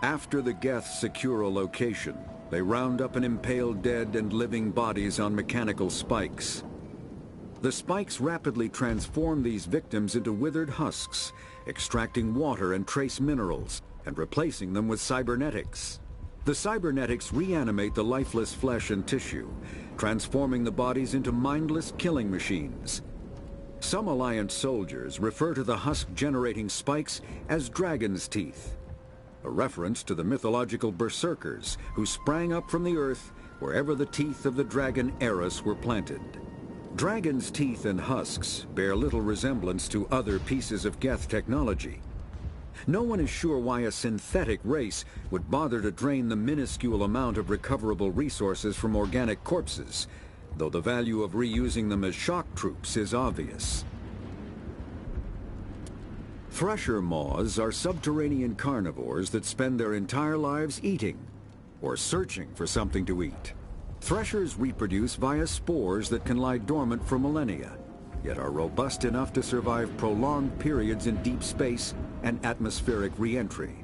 After the Geth secure a location, they round up and impale dead and living bodies on mechanical spikes. The spikes rapidly transform these victims into withered husks, extracting water and trace minerals, and replacing them with cybernetics. The cybernetics reanimate the lifeless flesh and tissue, transforming the bodies into mindless killing machines. Some Alliance soldiers refer to the husk-generating spikes as dragon's teeth, a reference to the mythological berserkers who sprang up from the earth wherever the teeth of the dragon Eris were planted. Dragon's teeth and husks bear little resemblance to other pieces of Geth technology. No one is sure why a synthetic race would bother to drain the minuscule amount of recoverable resources from organic corpses, though the value of reusing them as shock troops is obvious. Thresher maws are subterranean carnivores that spend their entire lives eating, or searching for something to eat. Threshers reproduce via spores that can lie dormant for millennia, yet are robust enough to survive prolonged periods in deep space and atmospheric re-entry.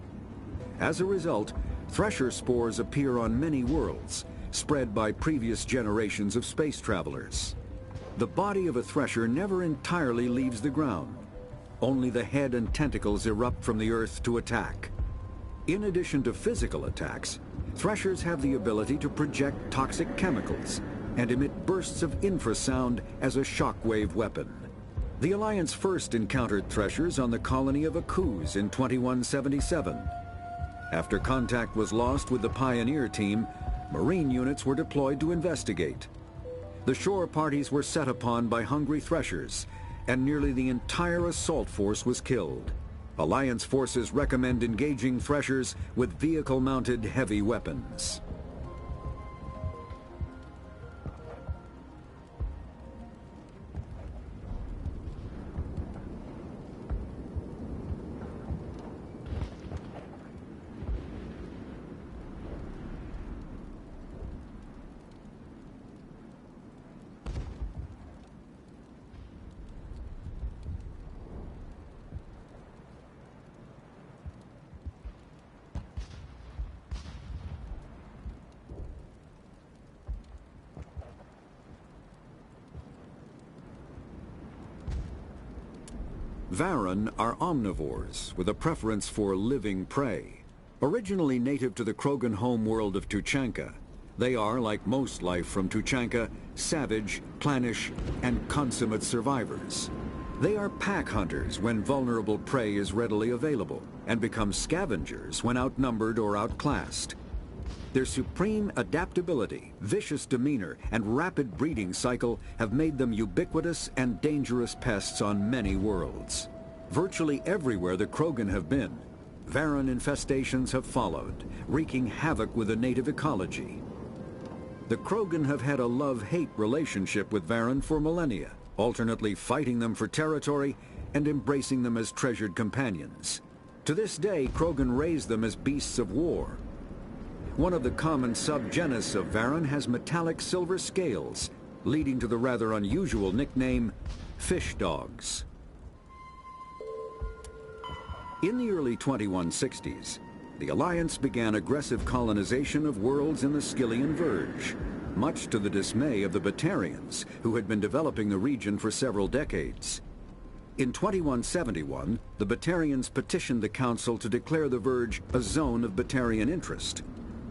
As a result, thresher spores appear on many worlds, spread by previous generations of space travelers. The body of a thresher never entirely leaves the ground. Only the head and tentacles erupt from the earth to attack. In addition to physical attacks, threshers have the ability to project toxic chemicals and emit bursts of infrasound as a shockwave weapon. The Alliance first encountered threshers on the colony of Akuz in 2177. After contact was lost with the Pioneer team, Marine units were deployed to investigate. The shore parties were set upon by hungry threshers, and nearly the entire assault force was killed. Alliance forces recommend engaging threshers with vehicle-mounted heavy weapons. Varren are omnivores with a preference for living prey. Originally native to the Krogan homeworld of Tuchanka, they are, like most life from Tuchanka, savage, clannish, and consummate survivors. They are pack hunters when vulnerable prey is readily available, and become scavengers when outnumbered or outclassed. Their supreme adaptability, vicious demeanor, and rapid breeding cycle have made them ubiquitous and dangerous pests on many worlds. Virtually everywhere the Krogan have been, Varren infestations have followed, wreaking havoc with the native ecology. The Krogan have had a love-hate relationship with Varren for millennia, alternately fighting them for territory and embracing them as treasured companions. To this day, Krogan raise them as beasts of war. One of the common subgenus of Varren has metallic silver scales, leading to the rather unusual nickname, fish dogs. In the early 2160s, the Alliance began aggressive colonization of worlds in the Skyllian Verge, much to the dismay of the Batarians, who had been developing the region for several decades. In 2171, the Batarians petitioned the Council to declare the Verge a zone of Batarian interest.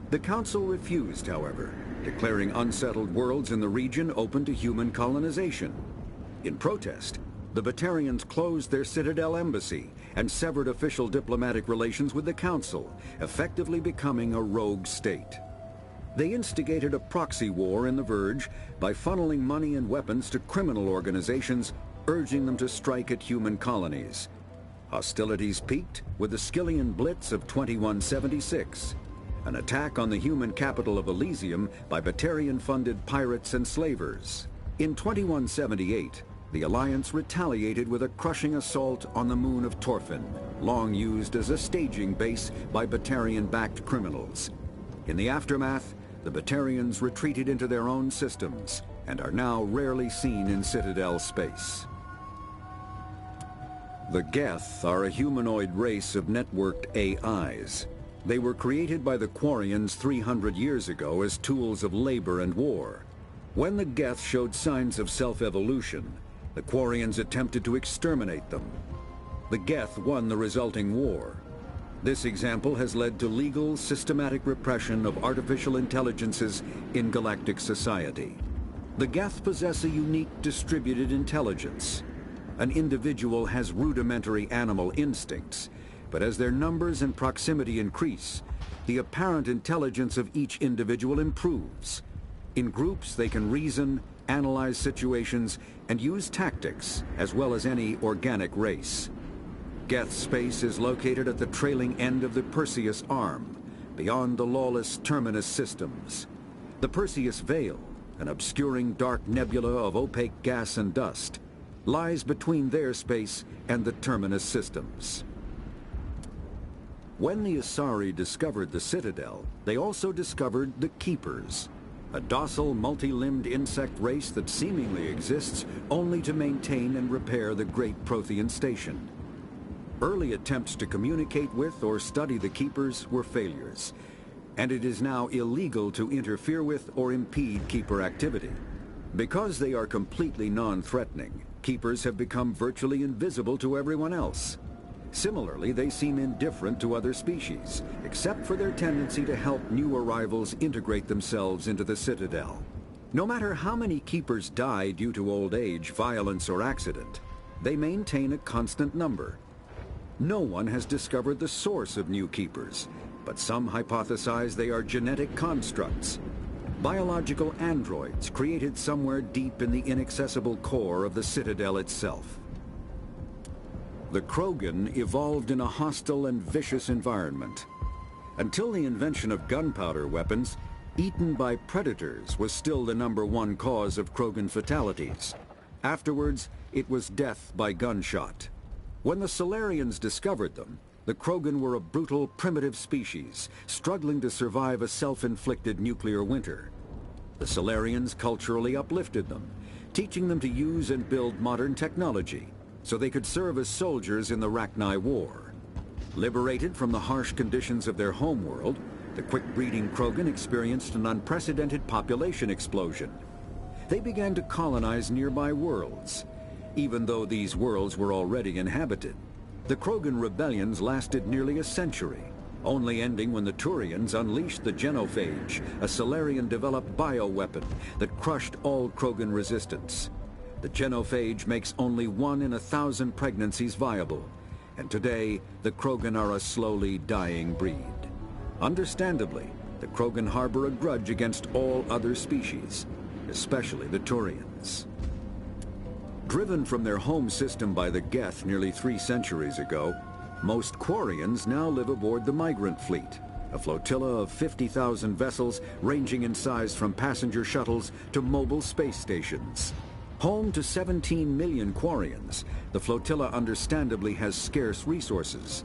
The Council refused, however, declaring unsettled worlds in the region open to human colonization. In protest, the Batarians closed their Citadel embassy and severed official diplomatic relations with the Council, effectively becoming a rogue state. They instigated a proxy war in the Verge by funneling money and weapons to criminal organizations, urging them to strike at human colonies. Hostilities peaked with the Skyllian Blitz of 2176. An attack on the human capital of Elysium by Batarian-funded pirates and slavers. In 2178, the Alliance retaliated with a crushing assault on the moon of Torfin, long used as a staging base by Batarian-backed criminals. In the aftermath, the Batarians retreated into their own systems and are now rarely seen in Citadel space. The Geth are a humanoid race of networked AIs. They were created by the Quarians 300 years ago as tools of labor and war. When the Geth showed signs of self-evolution, the Quarians attempted to exterminate them. The Geth won the resulting war. This example has led to legal, systematic repression of artificial intelligences in galactic society. The Geth possess a unique distributed intelligence. An individual has rudimentary animal instincts, but as their numbers and proximity increase, the apparent intelligence of each individual improves. In groups, they can reason, analyze situations, and use tactics, as well as any organic race. Geth space is located at the trailing end of the Perseus Arm, beyond the lawless Terminus systems. The Perseus Veil, an obscuring dark nebula of opaque gas and dust, lies between their space and the Terminus systems. When the Asari discovered the Citadel, they also discovered the Keepers, a docile, multi-limbed insect race that seemingly exists only to maintain and repair the Great Prothean Station. Early attempts to communicate with or study the Keepers were failures, and it is now illegal to interfere with or impede Keeper activity. Because they are completely non-threatening, Keepers have become virtually invisible to everyone else. Similarly, they seem indifferent to other species, except for their tendency to help new arrivals integrate themselves into the Citadel. No matter how many Keepers die due to old age, violence, or accident, they maintain a constant number. No one has discovered the source of new Keepers, but some hypothesize they are genetic constructs, biological androids created somewhere deep in the inaccessible core of the Citadel itself. The Krogan evolved in a hostile and vicious environment. Until the invention of gunpowder weapons, eaten by predators was still the #1 cause of Krogan fatalities. Afterwards, it was death by gunshot. When the Solarians discovered them, the Krogan were a brutal, primitive species, struggling to survive a self-inflicted nuclear winter. The Solarians culturally uplifted them, teaching them to use and build modern technology, so they could serve as soldiers in the Rachni War. Liberated from the harsh conditions of their homeworld, the quick-breeding Krogan experienced an unprecedented population explosion. They began to colonize nearby worlds. Even though these worlds were already inhabited, the Krogan rebellions lasted nearly a century, only ending when the Turians unleashed the Genophage, a Solarian-developed bioweapon that crushed all Krogan resistance. The Genophage makes only 1 in 1,000 pregnancies viable, and today the Krogan are a slowly dying breed. Understandably, the Krogan harbor a grudge against all other species, especially the Turians. Driven from their home system by the Geth nearly 3 centuries ago, most Quarians now live aboard the Migrant Fleet, a flotilla of 50,000 vessels ranging in size from passenger shuttles to mobile space stations. Home to 17 million Quarians, the flotilla understandably has scarce resources.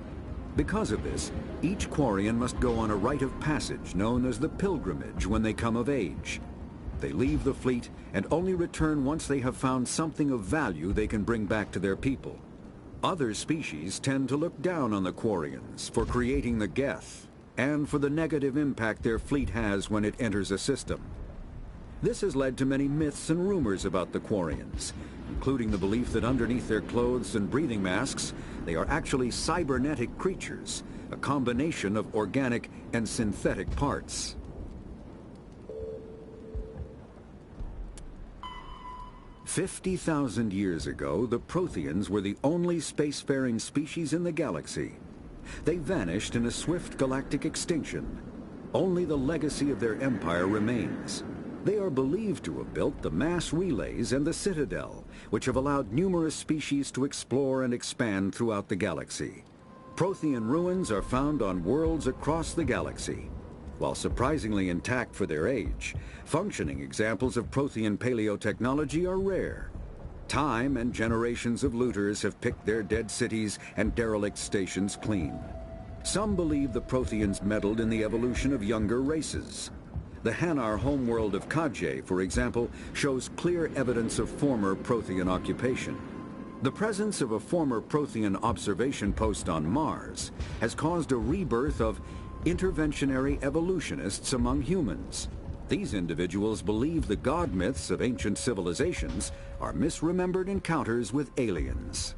Because of this, each Quarian must go on a rite of passage known as the Pilgrimage when they come of age. They leave the fleet and only return once they have found something of value they can bring back to their people. Other species tend to look down on the Quarians for creating the Geth and for the negative impact their fleet has when it enters a system. This has led to many myths and rumors about the Quarians, including the belief that underneath their clothes and breathing masks, they are actually cybernetic creatures, a combination of organic and synthetic parts. 50,000 years ago, the Protheans were the only spacefaring species in the galaxy. They vanished in a swift galactic extinction. Only the legacy of their empire remains. They are believed to have built the mass relays and the Citadel, which have allowed numerous species to explore and expand throughout the galaxy. Prothean ruins are found on worlds across the galaxy. While surprisingly intact for their age, functioning examples of Prothean paleotechnology are rare. Time and generations of looters have picked their dead cities and derelict stations clean. Some believe the Protheans meddled in the evolution of younger races. The Hanar homeworld of Kajay, for example, shows clear evidence of former Prothean occupation. The presence of a former Prothean observation post on Mars has caused a rebirth of interventionary evolutionists among humans. These individuals believe the god myths of ancient civilizations are misremembered encounters with aliens.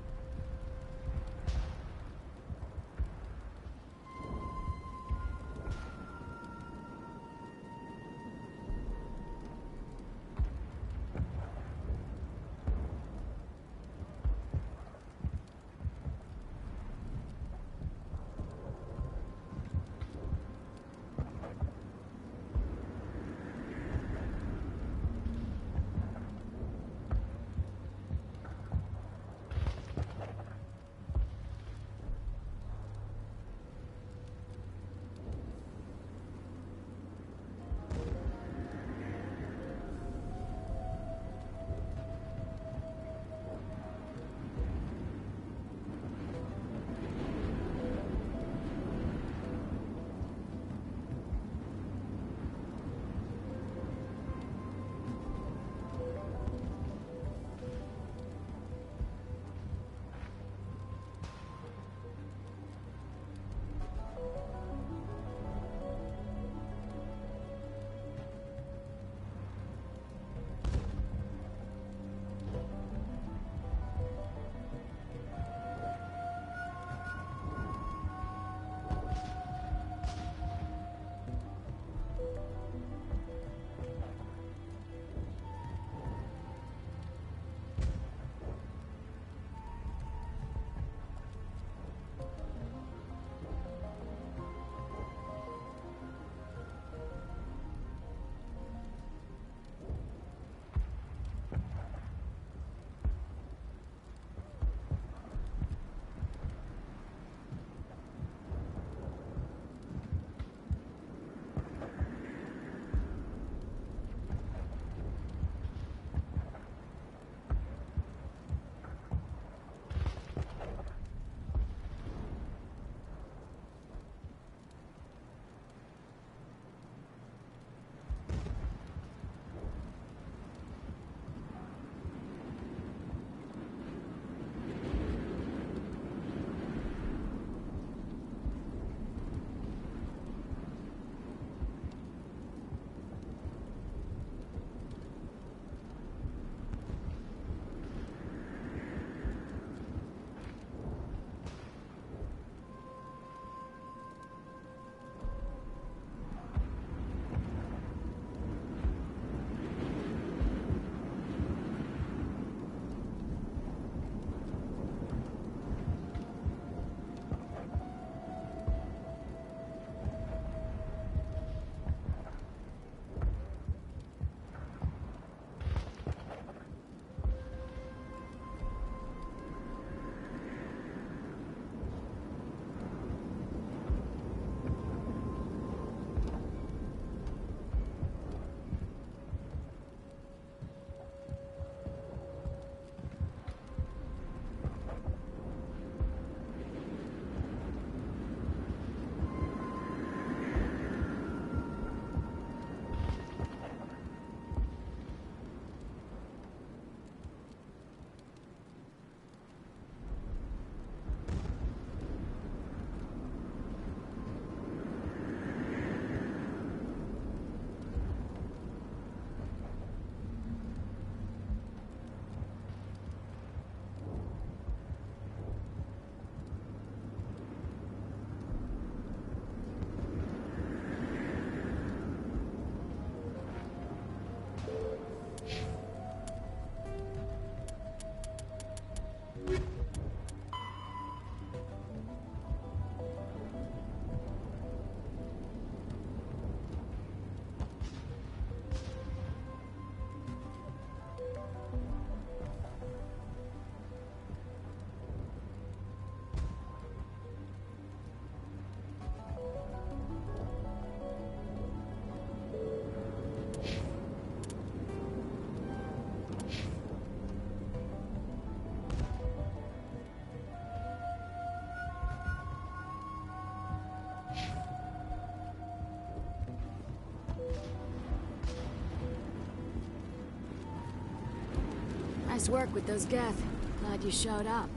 Nice work with those Geth. Glad you showed up.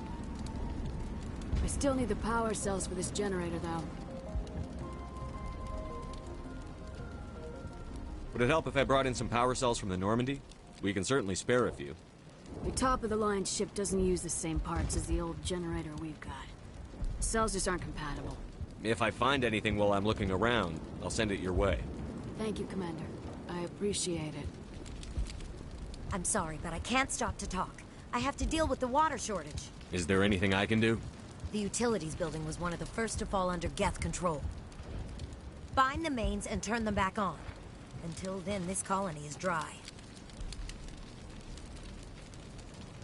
I still need the power cells for this generator, though. Would it help if I brought in some power cells from the Normandy? We can certainly spare a few. The top-of-the-line ship doesn't use the same parts as the old generator we've got. The cells just aren't compatible. If I find anything while I'm looking around, I'll send it your way. Thank you, Commander. I appreciate it. I'm sorry, but I can't stop to talk. I have to deal with the water shortage. Is there anything I can do? The utilities building was one of the first to fall under Geth control. Find the mains and turn them back on. Until then, this colony is dry.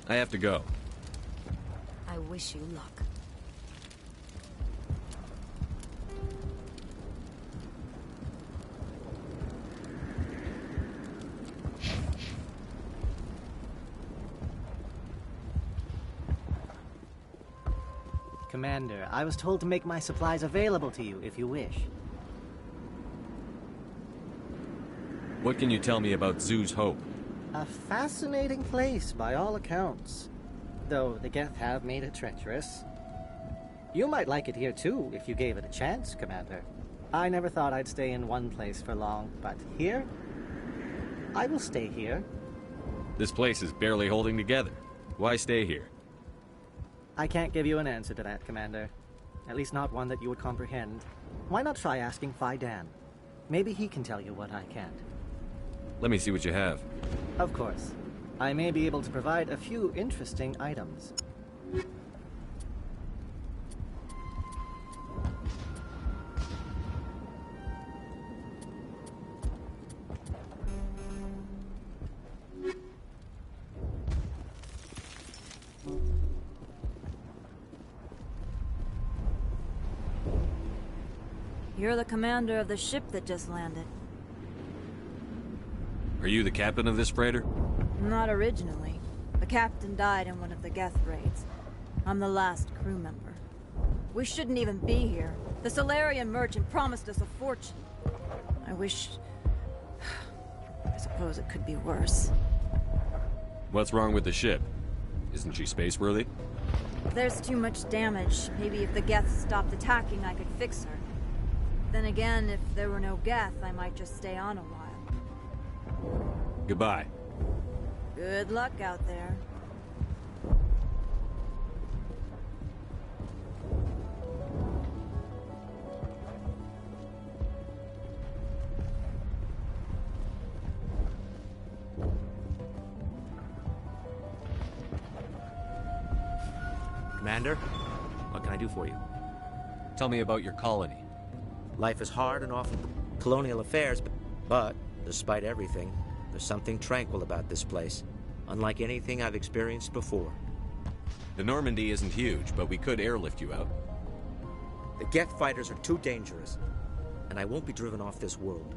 I have to go. I wish you luck. Commander, I was told to make my supplies available to you if you wish. What can you tell me about Zoo's Hope? A fascinating place by all accounts. Though the Geth have made it treacherous. You might like it here too if you gave it a chance, Commander. I never thought I'd stay in one place for long, but here? I will stay here. This place is barely holding together. Why stay here? I can't give you an answer to that, Commander. At least not one that you would comprehend. Why not try asking Phi Dan? Maybe he can tell you what I can't. Let me see what you have. Of course. I may be able to provide a few interesting items. You're the commander of the ship that just landed. Are you the captain of this freighter? Not originally. The captain died in one of the Geth raids. I'm the last crew member. We shouldn't even be here. The Solarian merchant promised us a fortune. I wish... I suppose it could be worse. What's wrong with the ship? Isn't she space-worthy? If there's too much damage, maybe if the Geth stopped attacking, I could fix her. Then again, if there were no Geth, I might just stay on a while. Goodbye. Good luck out there. Commander, what can I do for you? Tell me about your colony. Life is hard and often colonial affairs, but despite everything, there's something tranquil about this place, unlike anything I've experienced before. The Normandy isn't huge, but we could airlift you out. The Geth fighters are too dangerous, and I won't be driven off this world.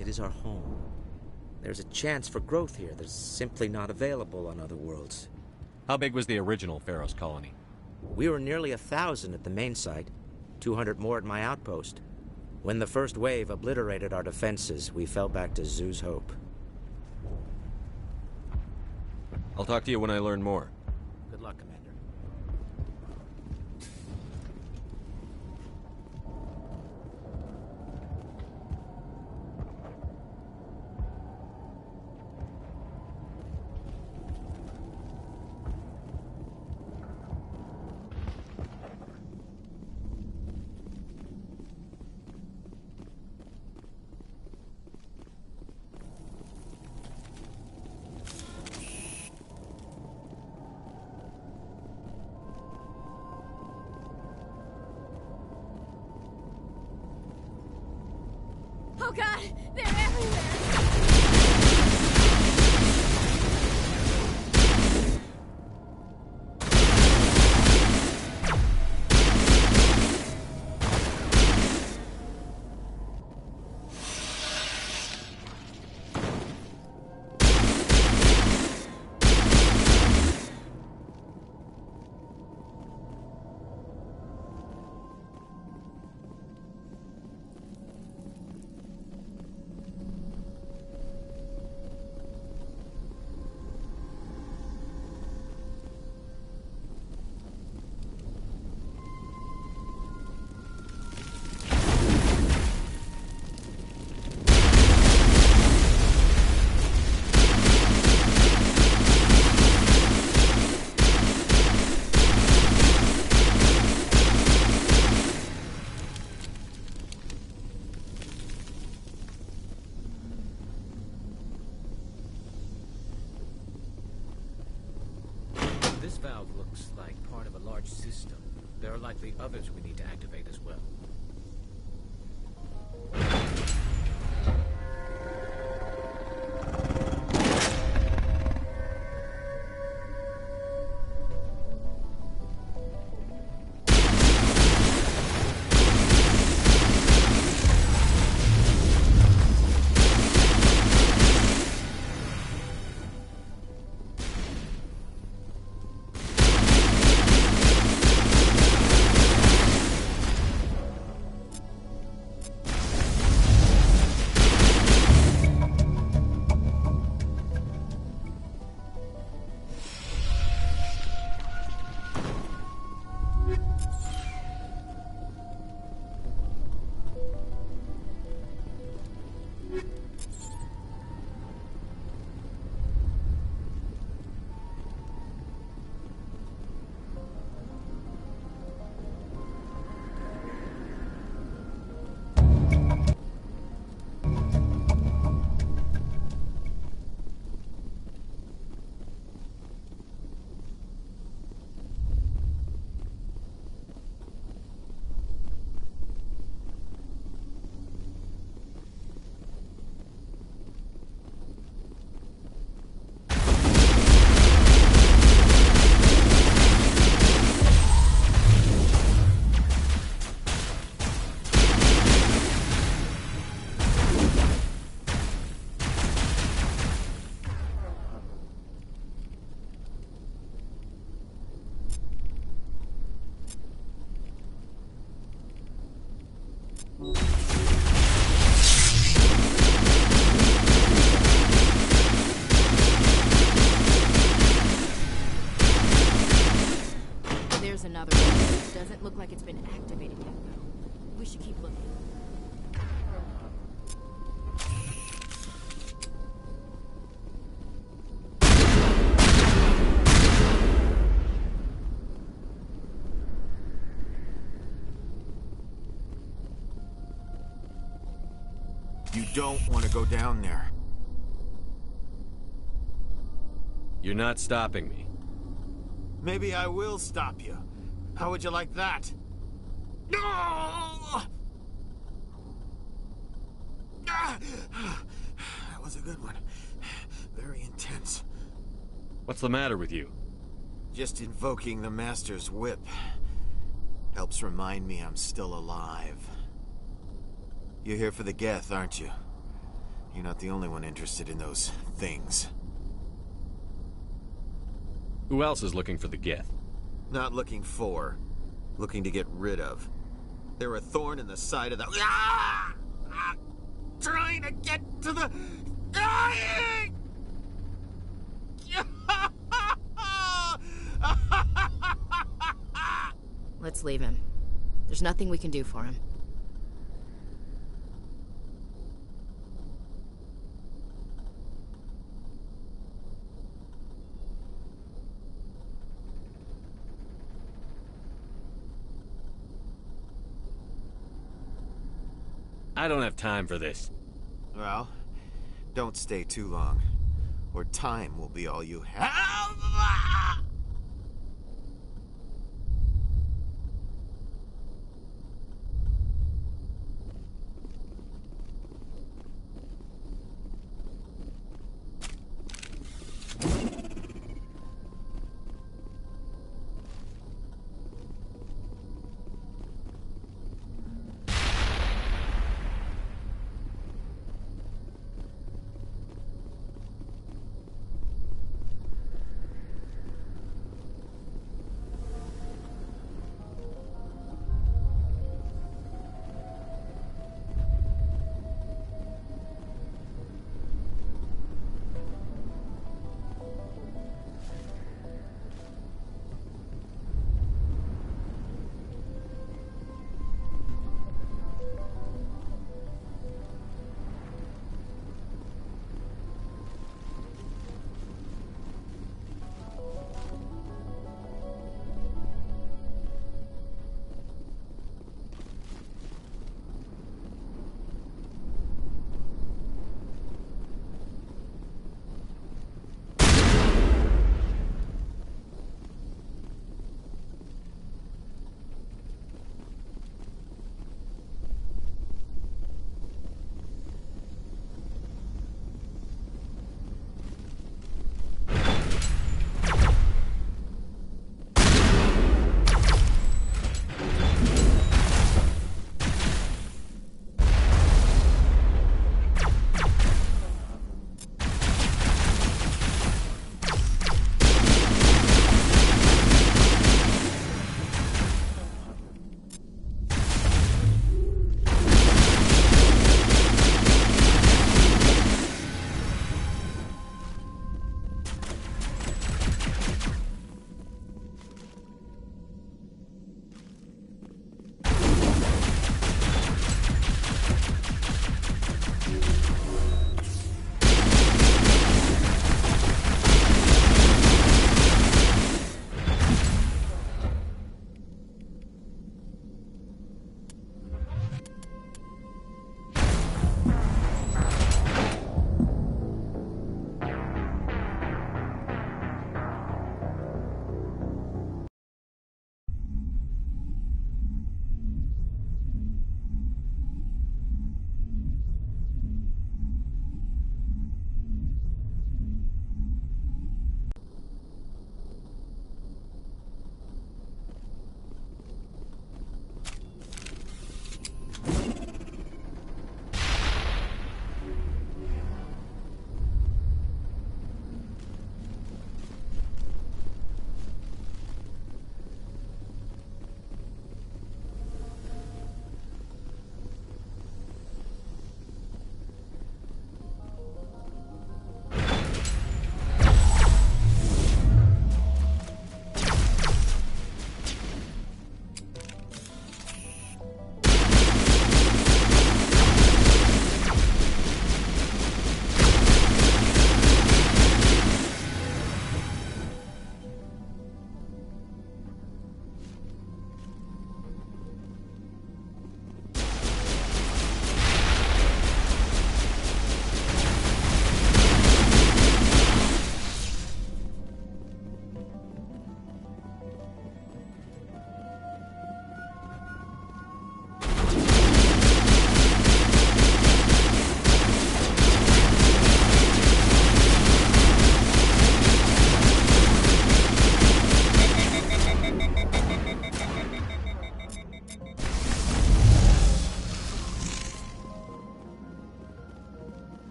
It is our home. There's a chance for growth here that's simply not available on other worlds. How big was the original Pharaoh's colony? We were nearly 1,000 at the main site, 200 more at my outpost. When the first wave obliterated our defenses, we fell back to Zoo's Hope. I'll talk to you when I learn more. Good luck, Commander. Oh god! They're everywhere! valve looks like part of a large system. There are likely others we need to activate as well. There's another one. Doesn't look like it's been activated yet, though. We should keep looking. You don't want to go down there. You're not stopping me. Maybe I will stop you. How would you like that? No! That was a good one. Very intense. What's the matter with you? Just invoking the Master's whip helps remind me I'm still alive. You're here for the Geth, aren't you? You're not the only one interested in those things. Who else is looking for the Geth? Not looking for. Looking to get rid of. They're a thorn in the side of the... Ah! Ah! Trying to get to the... Dying! Let's leave him. There's nothing we can do for him. I don't have time for this. Well, don't stay too long, or time will be all you have.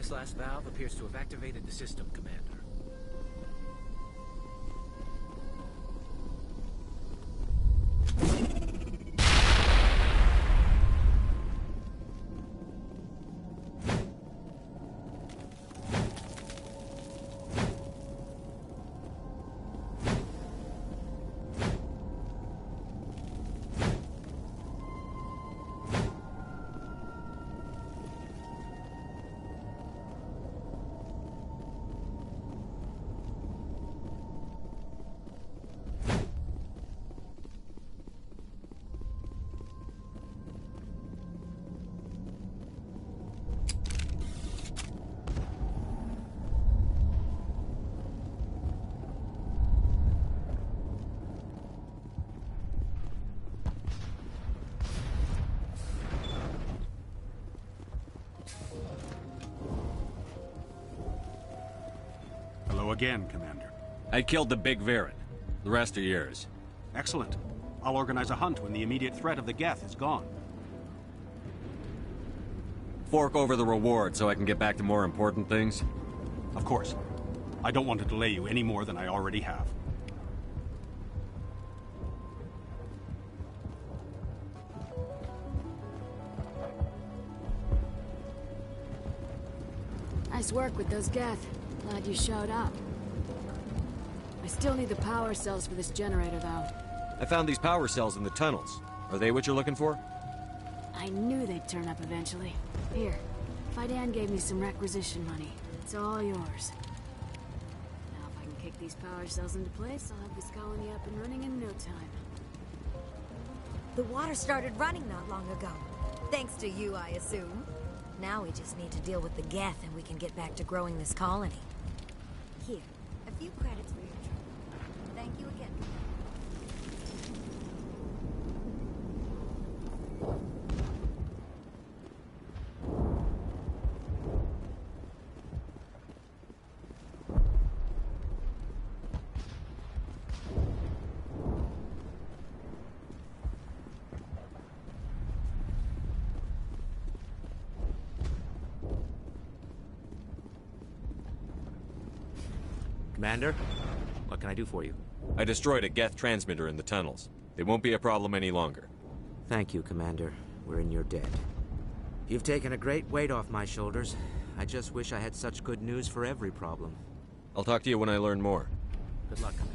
This last valve appears to have activated the system, Commander. Hello again, Commander. I killed the big Varen. The rest are yours. Excellent. I'll organize a hunt when the immediate threat of the Geth is gone. Fork over the reward so I can get back to more important things? Of course. I don't want to delay you any more than I already have. Nice work with those Geth. Glad you showed up. I still need the power cells for this generator, though. I found these power cells in the tunnels. Are they what you're looking for? I knew they'd turn up eventually. Here, Fidan gave me some requisition money. It's all yours. Now if I can kick these power cells into place, I'll have this colony up and running in no time. The water started running not long ago. Thanks to you, I assume. Now we just need to deal with the Geth and we can get back to growing this colony. Here, a few credits for your trouble. Thank you again. Commander, what can I do for you? I destroyed a Geth transmitter in the tunnels. It won't be a problem any longer. Thank you, Commander. We're in your debt. You've taken a great weight off my shoulders. I just wish I had such good news for every problem. I'll talk to you when I learn more. Good luck, Commander.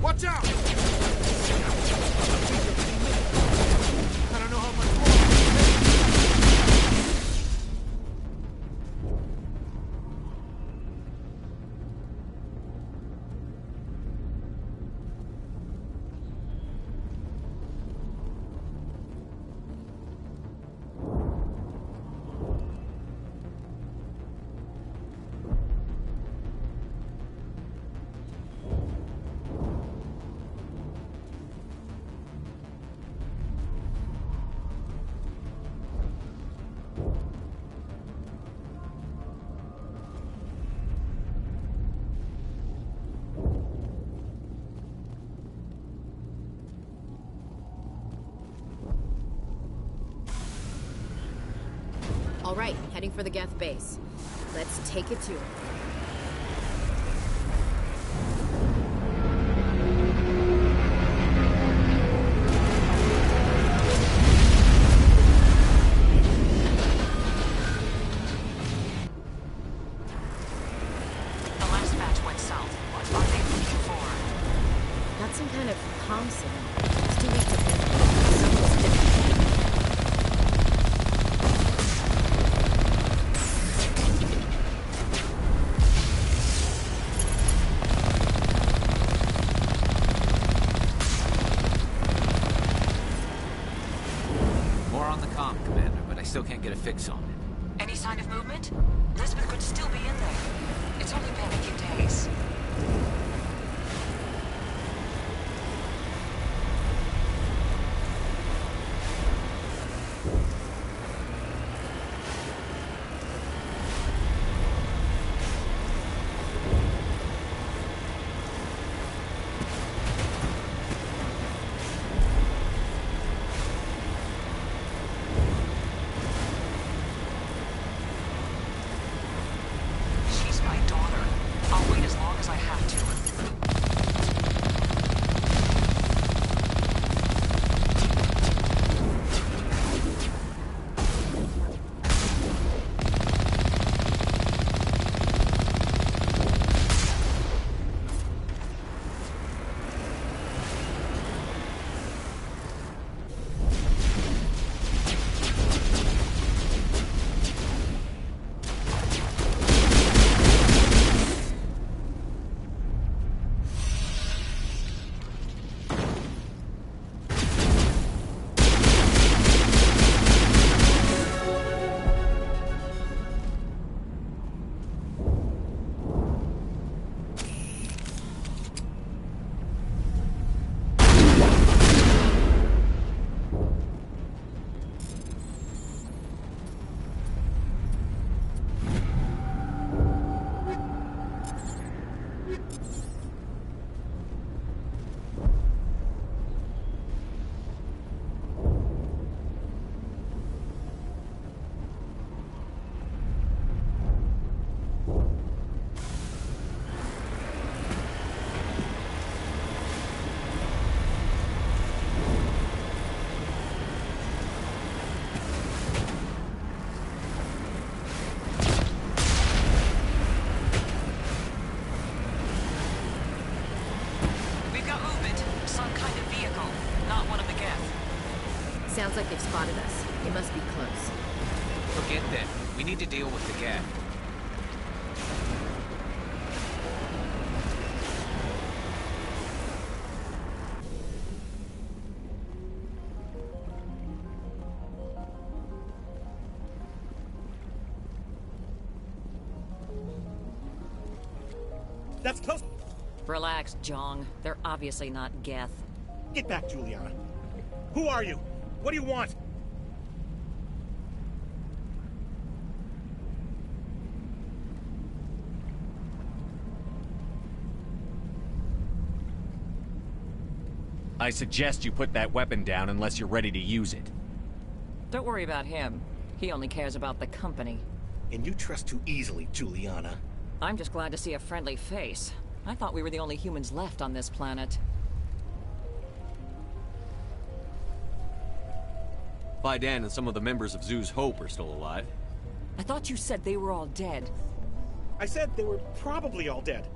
Watch out! I don't know how much more. All right, heading for the Geth base. Let's take it to it. The last batch went south. What are they looking for? Got some kind of comm signal. It's too weak to pinpoint. Something's different. fix on it. Any sign of movement? Lisbeth could still be in there. It's only been a few days. She's my daughter. I'll wait as long as I have to. We've got movement. Some kind of vehicle. Not one of the Geth. Sounds like they've spotted us. They must be close. Forget them. We need to deal with the Geth. That's close. Relax, Jong. They're obviously not Geth. Get back, Juliana. Who are you? What do you want? I suggest you put that weapon down unless you're ready to use it. Don't worry about him. He only cares about the company. And you trust too easily, Juliana. I'm just glad to see a friendly face. I thought we were the only humans left on this planet. Fidan and some of the members of Zoo's Hope are still alive. I thought you said they were all dead. I said they were probably all dead.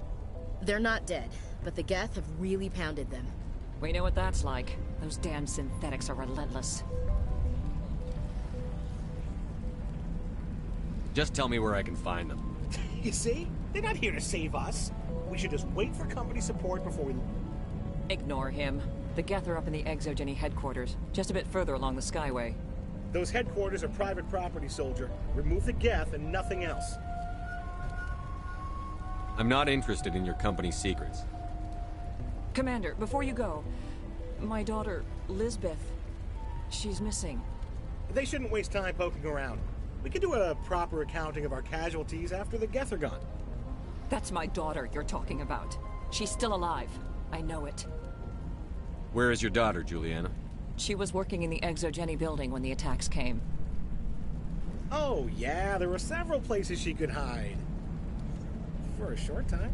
They're not dead, but the Geth have really pounded them. We know what that's like. Those damn synthetics are relentless. Just tell me where I can find them. You see? They're not here to save us. We should just wait for company support before we... Ignore him. The Geth are up in the Exogeny headquarters, just a bit further along the Skyway. Those headquarters are private property, soldier. Remove the Geth and nothing else. I'm not interested in your company's secrets. Commander, before you go, my daughter, Lisbeth, she's missing. They shouldn't waste time poking around. We can do a proper accounting of our casualties after the Geth are gone. That's my daughter you're talking about. She's still alive. I know it. Where is your daughter, Juliana? She was working in the Exogeny building when the attacks came. Oh, yeah, there were several places she could hide. For a short time.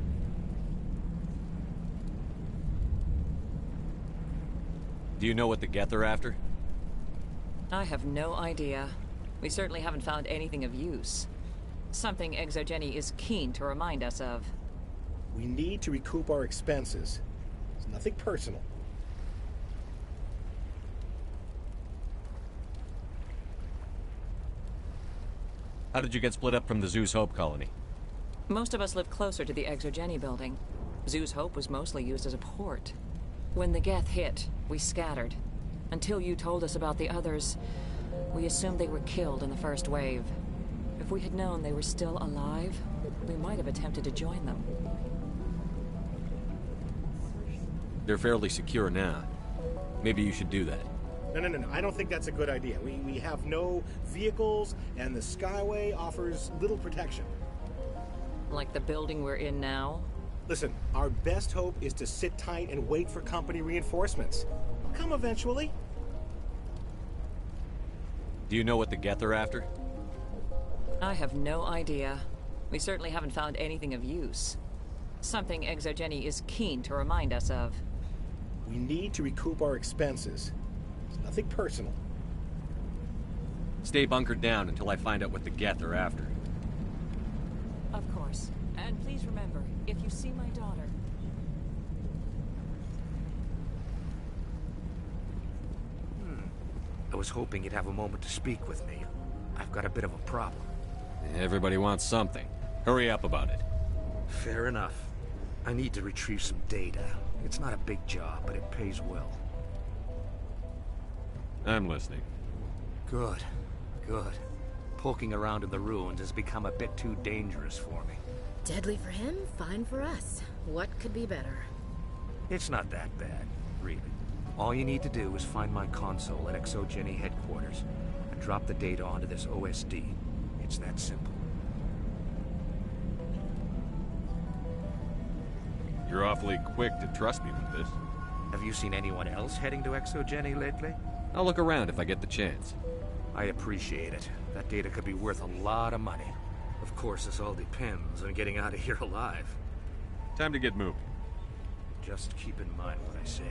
Do you know what the Geth are after? I have no idea. We certainly haven't found anything of use. Something Exogeny is keen to remind us of. We need to recoup our expenses. It's nothing personal. How did you get split up from the Zoo's Hope colony? Most of us live closer to the Exogeny building. Zoo's Hope was mostly used as a port. When the Geth hit, we scattered. Until you told us about the others, We assumed they were killed in the first wave. If we had known they were still alive, we might have attempted to join them. They're fairly secure now. Maybe you should do that. No. I don't think that's a good idea. We have no vehicles, and the Skyway offers little protection. Like the building we're in now? Listen, our best hope is to sit tight and wait for company reinforcements. They'll come eventually. Do you know what the Geth are after? I have no idea. We certainly haven't found anything of use. Something Exogeny is keen to remind us of. We need to recoup our expenses. It's nothing personal. Stay bunkered down until I find out what the Geth are after. Of course. And please remember, if you see my daughter... I was hoping you'd have a moment to speak with me. I've got a bit of a problem. Everybody wants something. Hurry up about it. Fair enough. I need to retrieve some data. It's not a big job, but it pays well. I'm listening. Good. Poking around in the ruins has become a bit too dangerous for me. Deadly for him, fine for us. What could be better? It's not that bad, really. All you need to do is find my console at Exogeny headquarters and drop the data onto this OSD. It's that simple. You're awfully quick to trust me with this. Have you seen anyone else heading to Exogeny lately? I'll look around if I get the chance. I appreciate it. That data could be worth a lot of money. Of course, this all depends on getting out of here alive. Time to get moving. Just keep in mind what I said.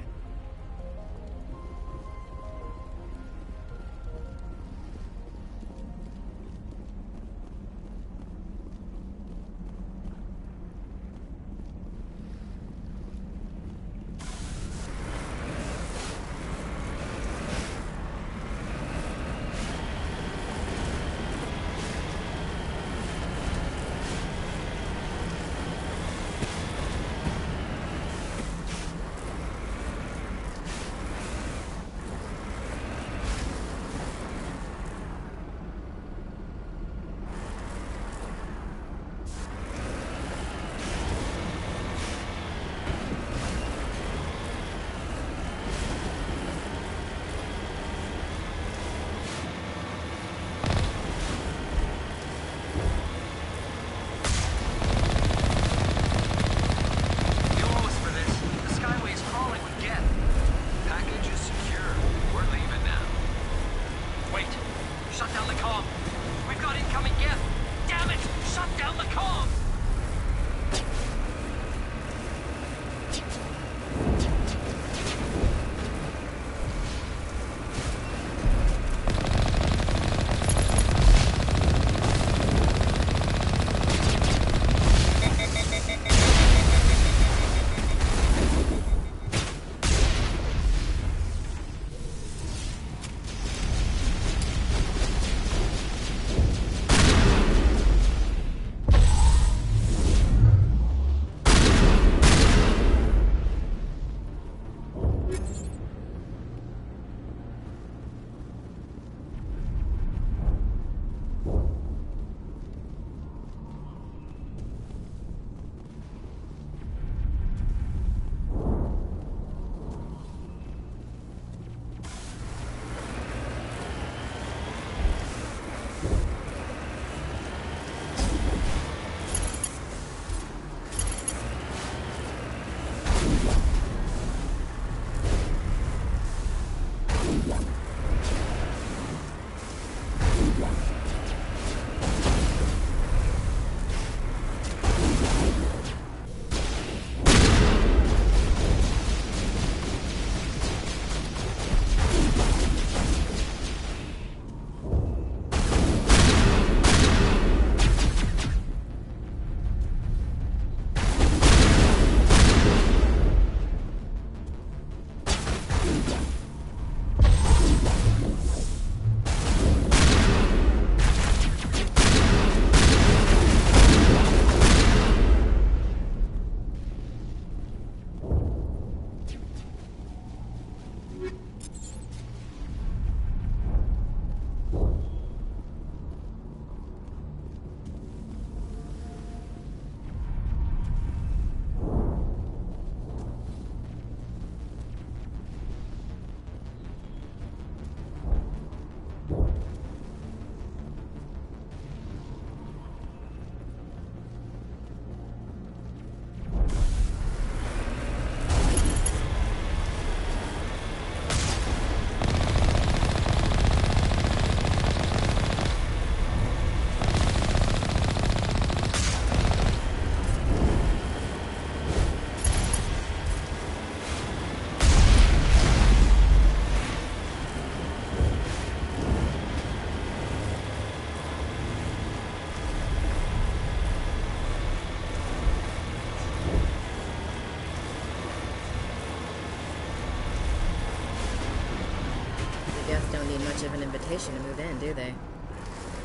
much of an invitation to move in, do they?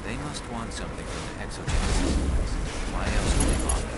They must want something from the exogenesis. Why else would they bother?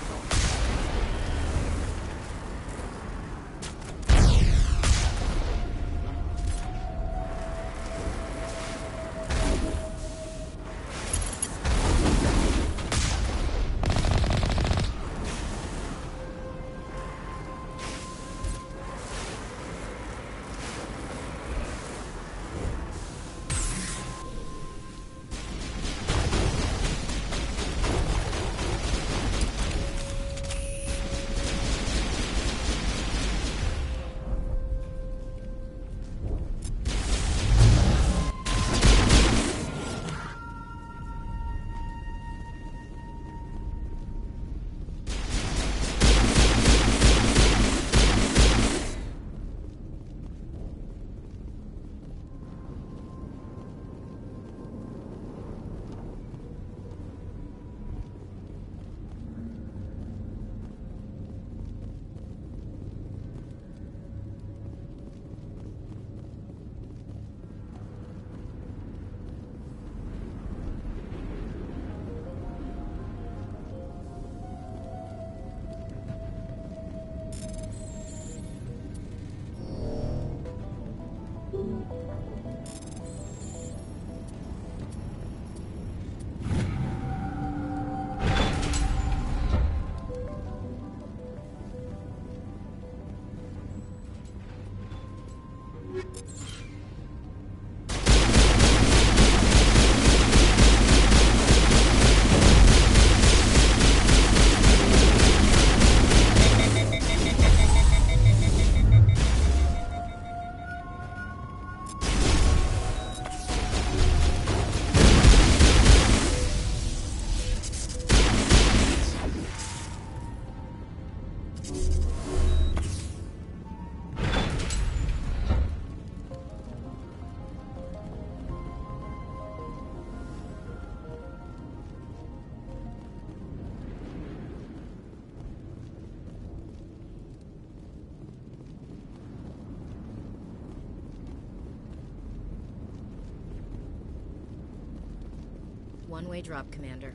One-way drop, Commander.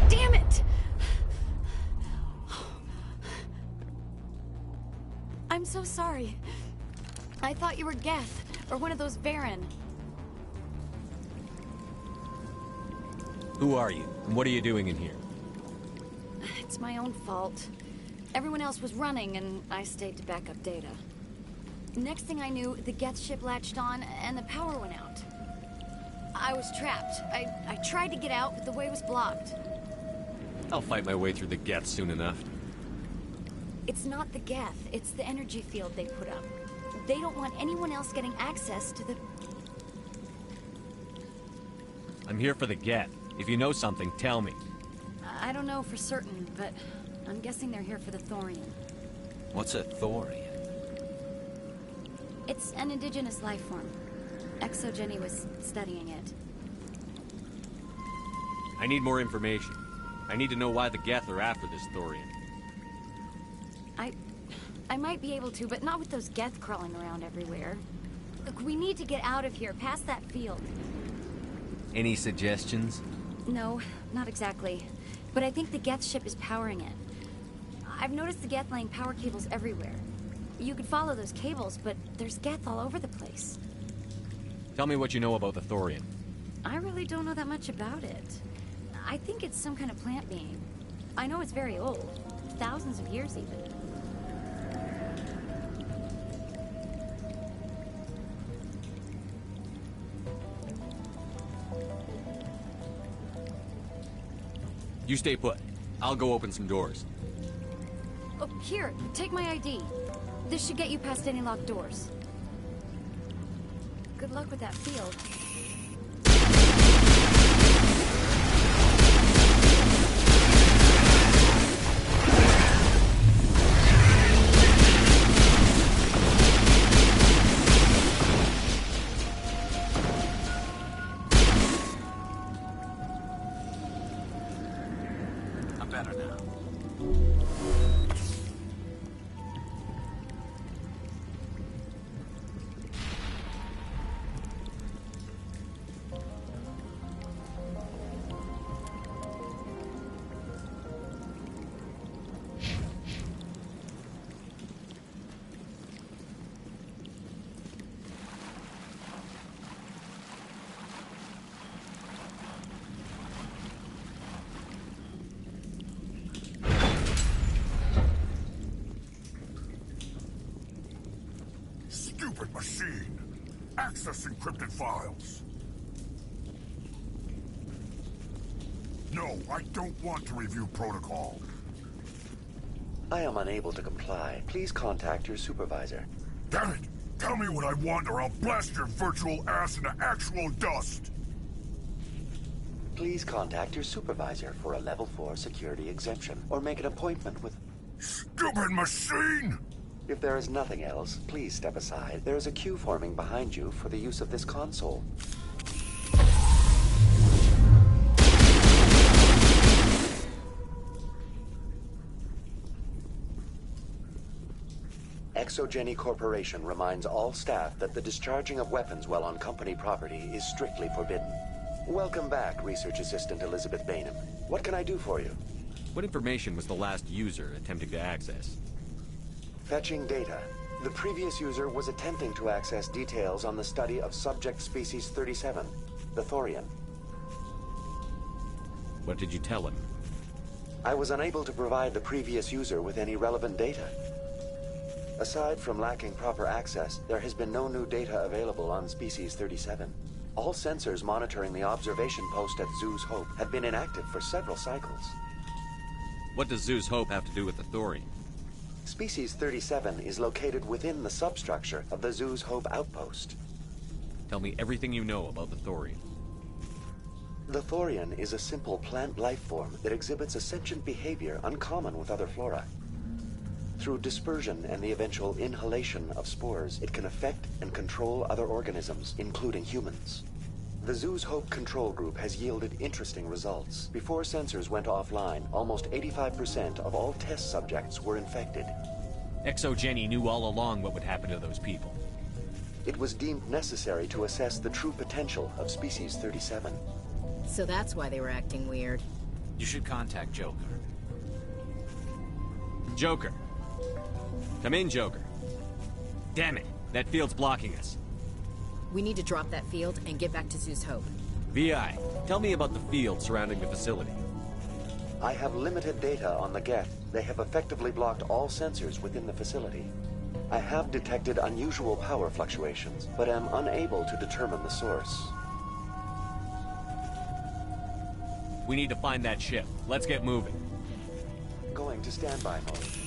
Damn it! I'm so sorry. I thought you were Geth, or one of those Varen. Who are you, and what are you doing in here? It's my own fault. Everyone else was running, and I stayed to back up data. Next thing I knew, the Geth ship latched on, and the power went out. I was trapped. I tried to get out, but the way was blocked. I'll fight my way through the Geth soon enough. It's not the Geth, it's the energy field they put up. They don't want anyone else getting access to the... I'm here for the Geth. If you know something, tell me. I don't know for certain, but I'm guessing they're here for the Thorian. What's a Thorian? It's an indigenous life form. Exogeny was studying it. I need more information. I need to know why the Geth are after this Thorian. I might be able to, but not with those Geth crawling around everywhere. Look, we need to get out of here, past that field. Any suggestions? No, not exactly. But I think the Geth ship is powering it. I've noticed the Geth laying power cables everywhere. You could follow those cables, but there's Geth all over the place. Tell me what you know about the Thorian. I really don't know that much about it. I think it's some kind of plant being. I know it's very old. Thousands of years, even. You stay put. I'll go open some doors. Oh, here, take my ID. This should get you past any locked doors. Good luck with that field. stupid machine. Access encrypted files. No, I don't want to review protocol. I am unable to comply. Please contact your supervisor. Damn it! Tell me what I want or I'll blast your virtual ass into actual dust! Please contact your supervisor for a level 4 security exemption, or make an appointment with... Stupid machine! If there is nothing else, please step aside. There is a queue forming behind you for the use of this console. Exogeny Corporation reminds all staff that the discharging of weapons while on company property is strictly forbidden. Welcome back, Research Assistant Elizabeth Bainham. What can I do for you? What information was the last user attempting to access? Fetching data. The previous user was attempting to access details on the study of subject species 37, the Thorian. What did you tell him? I was unable to provide the previous user with any relevant data. Aside from lacking proper access, there has been no new data available on Species 37. All sensors monitoring the observation post at Zoo's Hope have been inactive for several cycles. What does Zoo's Hope have to do with the Thorian? Species 37 is located within the substructure of the Zoo's Hope outpost. Tell me everything you know about the Thorian. The Thorian is a simple plant life form that exhibits a sentient behavior uncommon with other flora. Through dispersion and the eventual inhalation of spores, it can affect and control other organisms, including humans. The Zoo's Hope control group has yielded interesting results. Before sensors went offline, almost 85% of all test subjects were infected. Exogeny knew all along what would happen to those people. It was deemed necessary to assess the true potential of Species 37. So that's why they were acting weird. You should contact Joker. Joker. Come in, Joker. Damn it, that field's blocking us. We need to drop that field and get back to Zoo's Hope. VI, tell me about the field surrounding the facility. I have limited data on the Geth. They have effectively blocked all sensors within the facility. I have detected unusual power fluctuations, but am unable to determine the source. We need to find that ship. Let's get moving. Going to standby mode.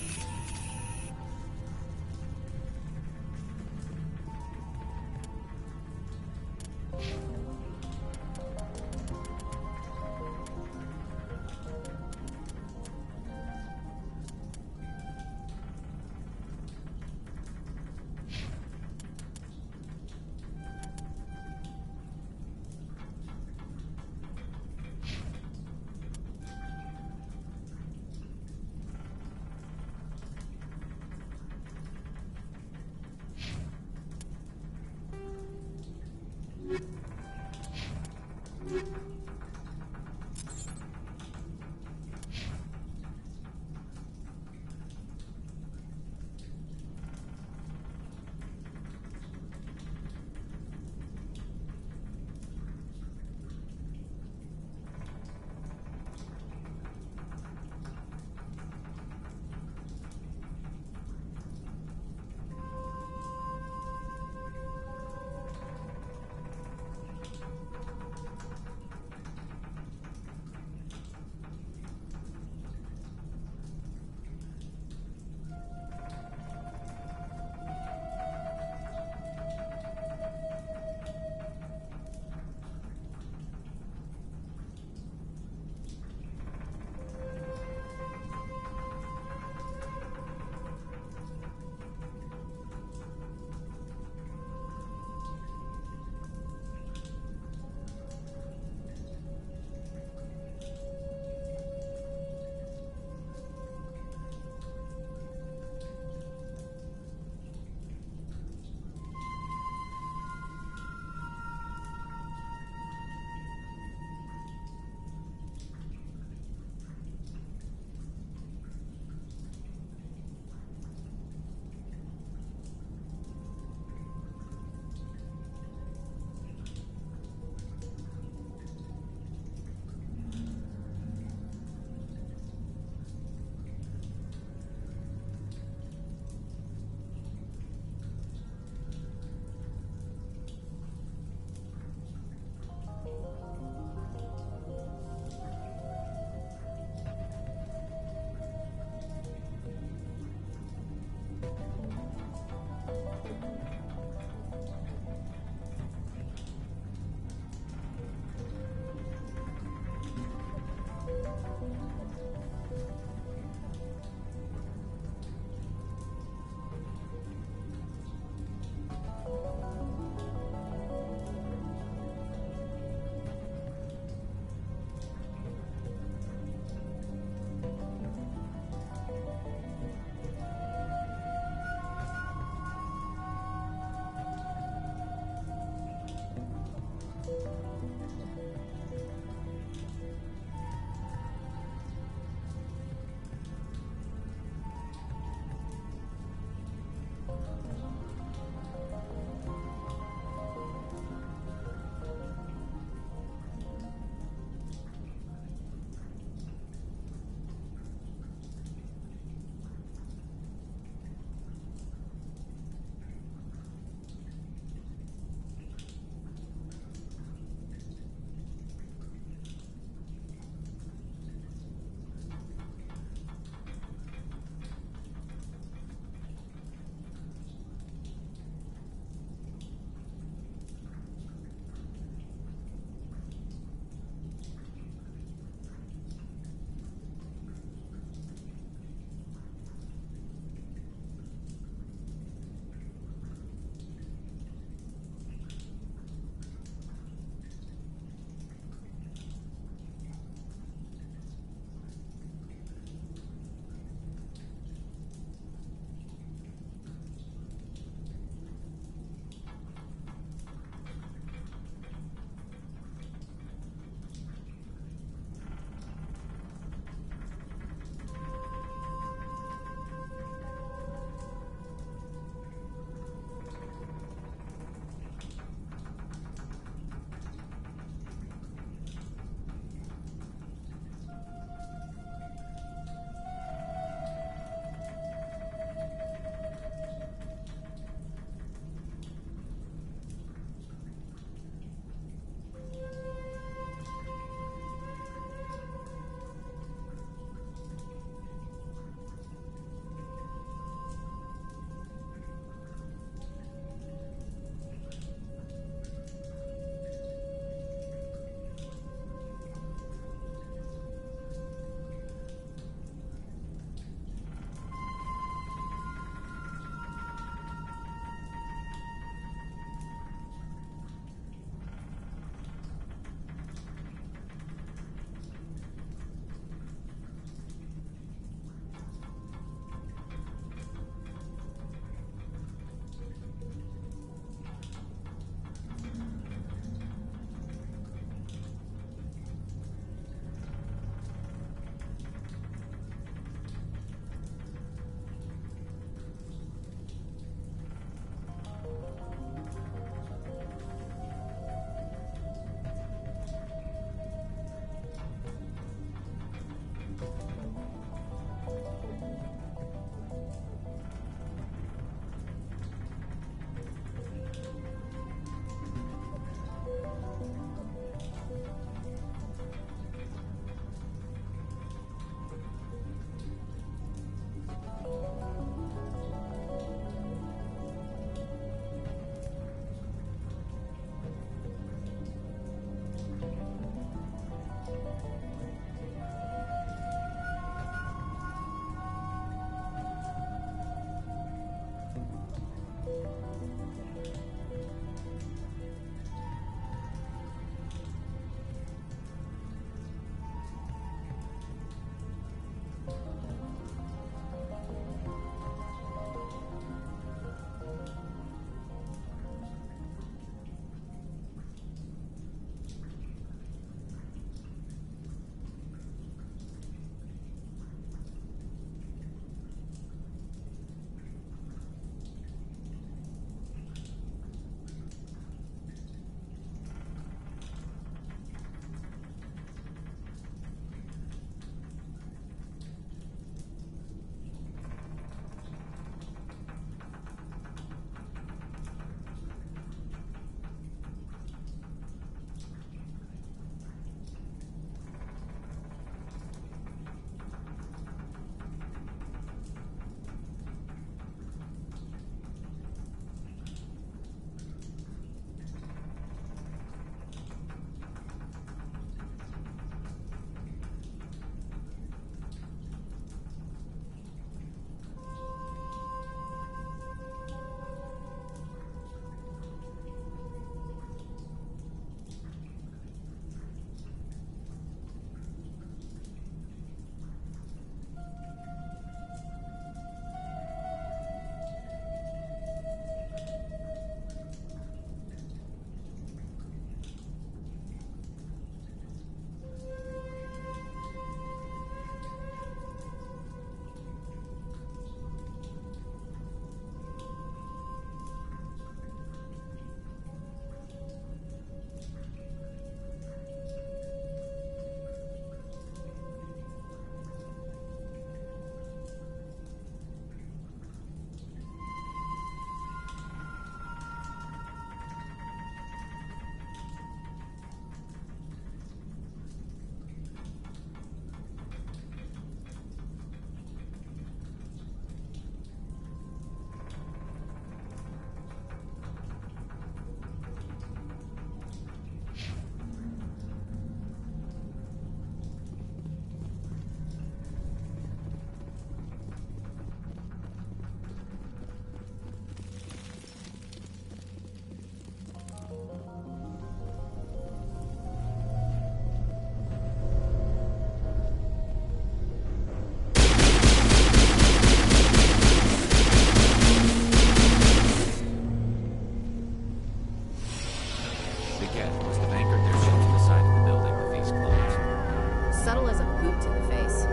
Geth must have anchored their ship to the side of the building with these claws. Subtle as a boot to the face.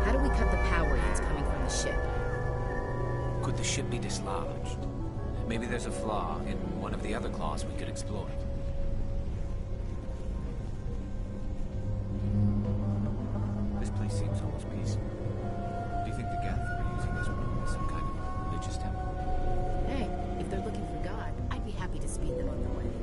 How do we cut the power that's coming from the ship? Could the ship be dislodged? Maybe there's a flaw in one of the other claws we could exploit. This place seems almost peaceful. Do you think the Geth are using this room as some kind of religious temple? Hey, if they're looking for God, I'd be happy to speed them on their way.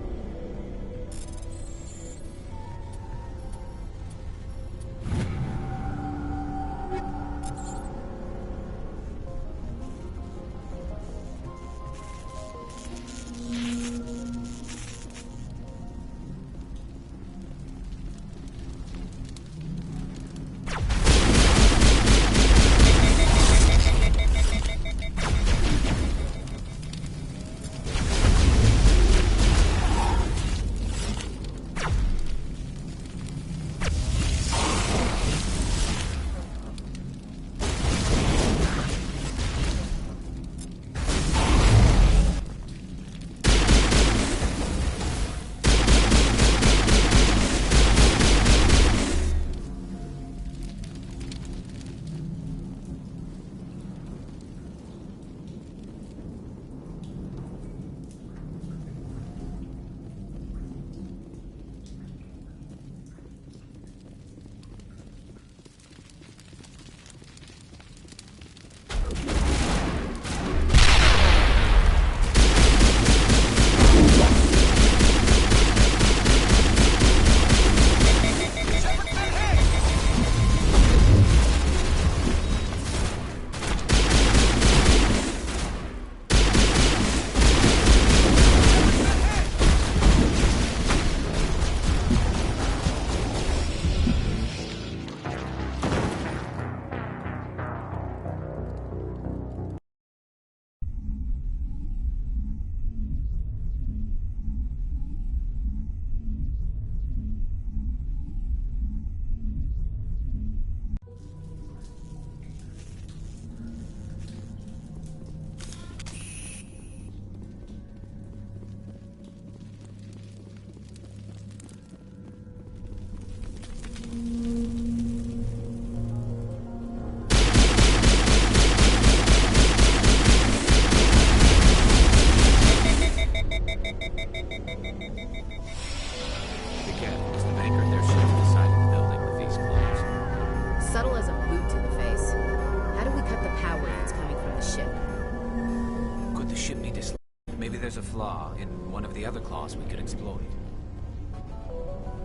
there's a flaw in one of the other claws we could exploit.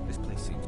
This place seems...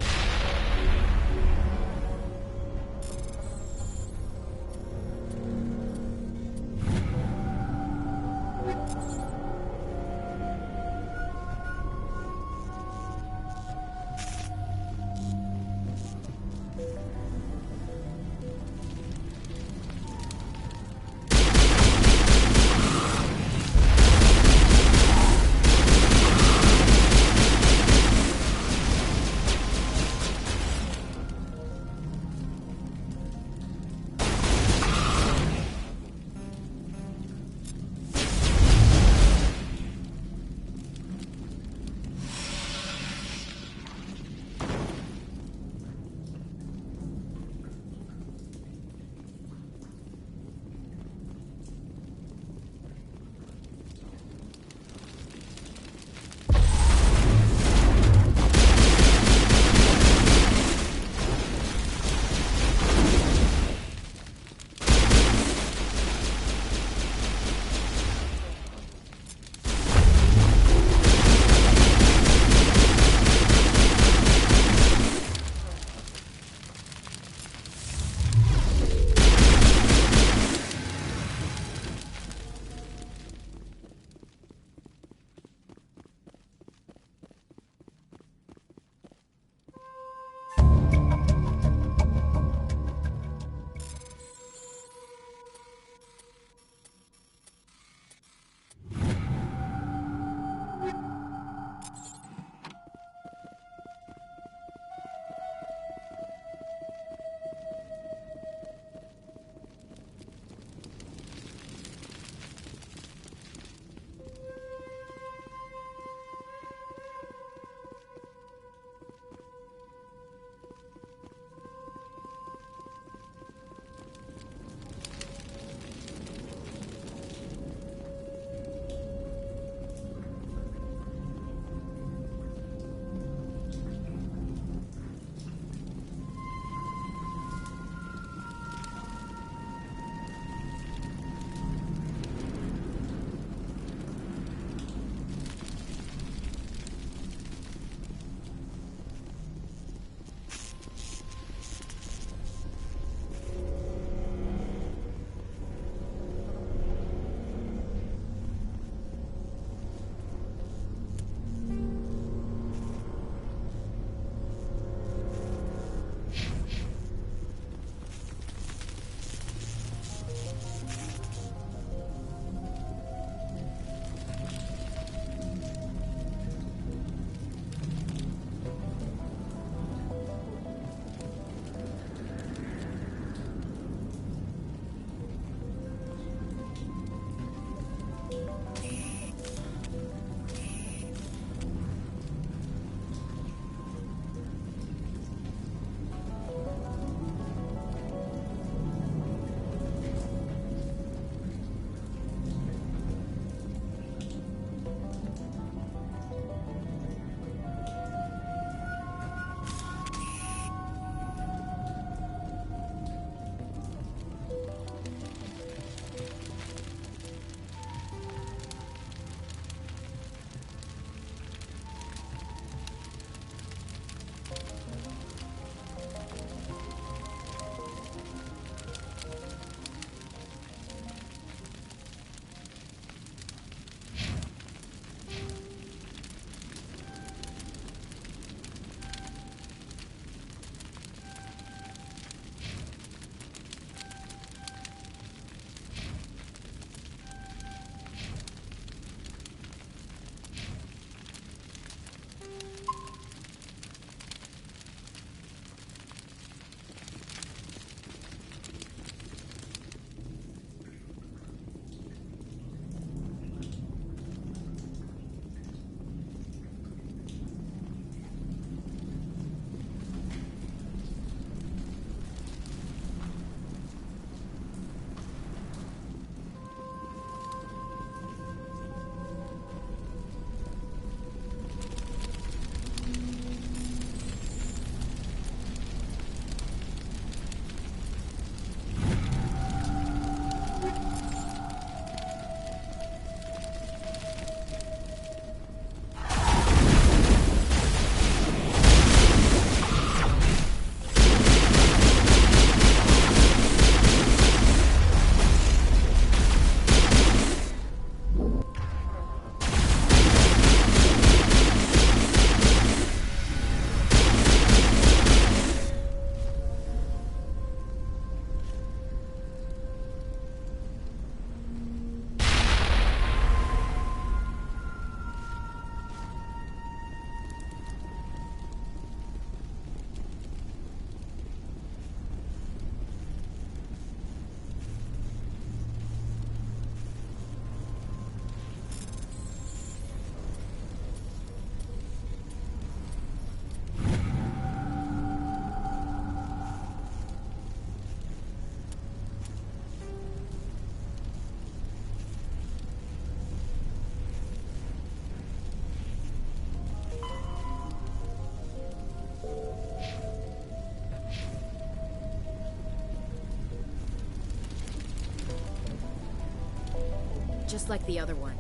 just like the other one.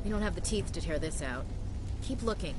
We don't have the teeth to tear this out. Keep looking.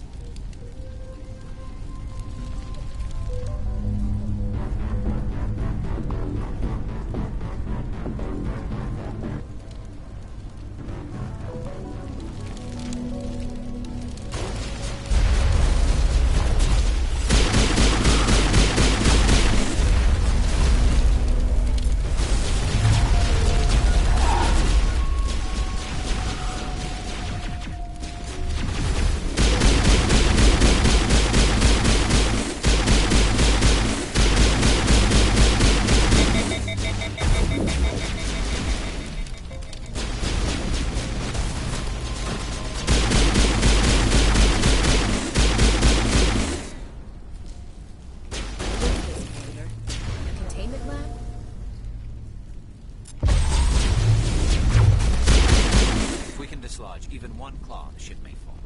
Even one claw, the ship may fall.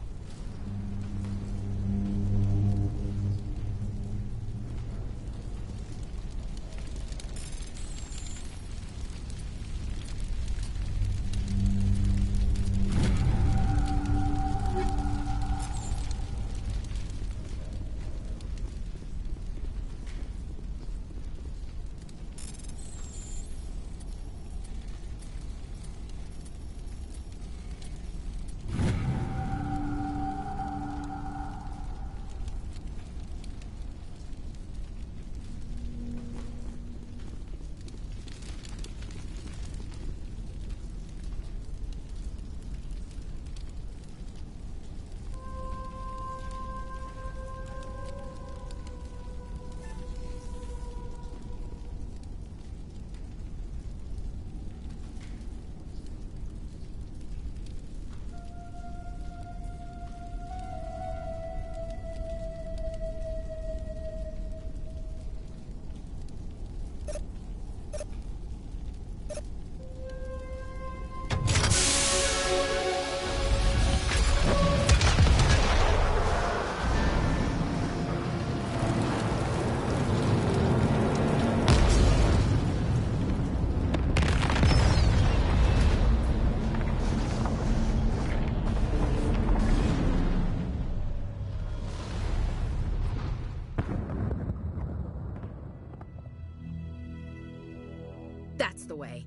That's the way.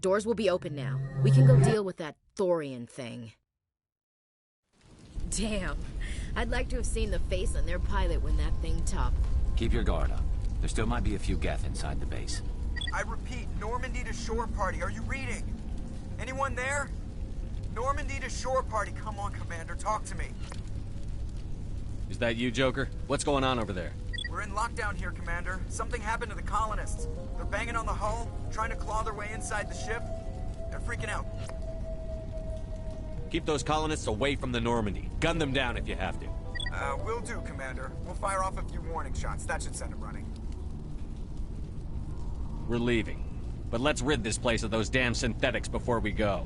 Doors will be open now. We can go deal with that Thorian thing. Damn. I'd like to have seen the face on their pilot when that thing topped. Keep your guard up. There still might be a few Geth inside the base. I repeat, Normandy to shore party. Are you reading? Anyone there? Normandy to shore party. Come on, Commander. Talk to me. Is that you, Joker? What's going on over there? We're in lockdown here, Commander. Something happened to the colonists. They're banging on the hull, trying to claw their way inside the ship. They're freaking out. Keep those colonists away from the Normandy. Gun them down if you have to. Will do, Commander. We'll fire off a few warning shots. That should send them running. We're leaving. But let's rid this place of those damn synthetics before we go.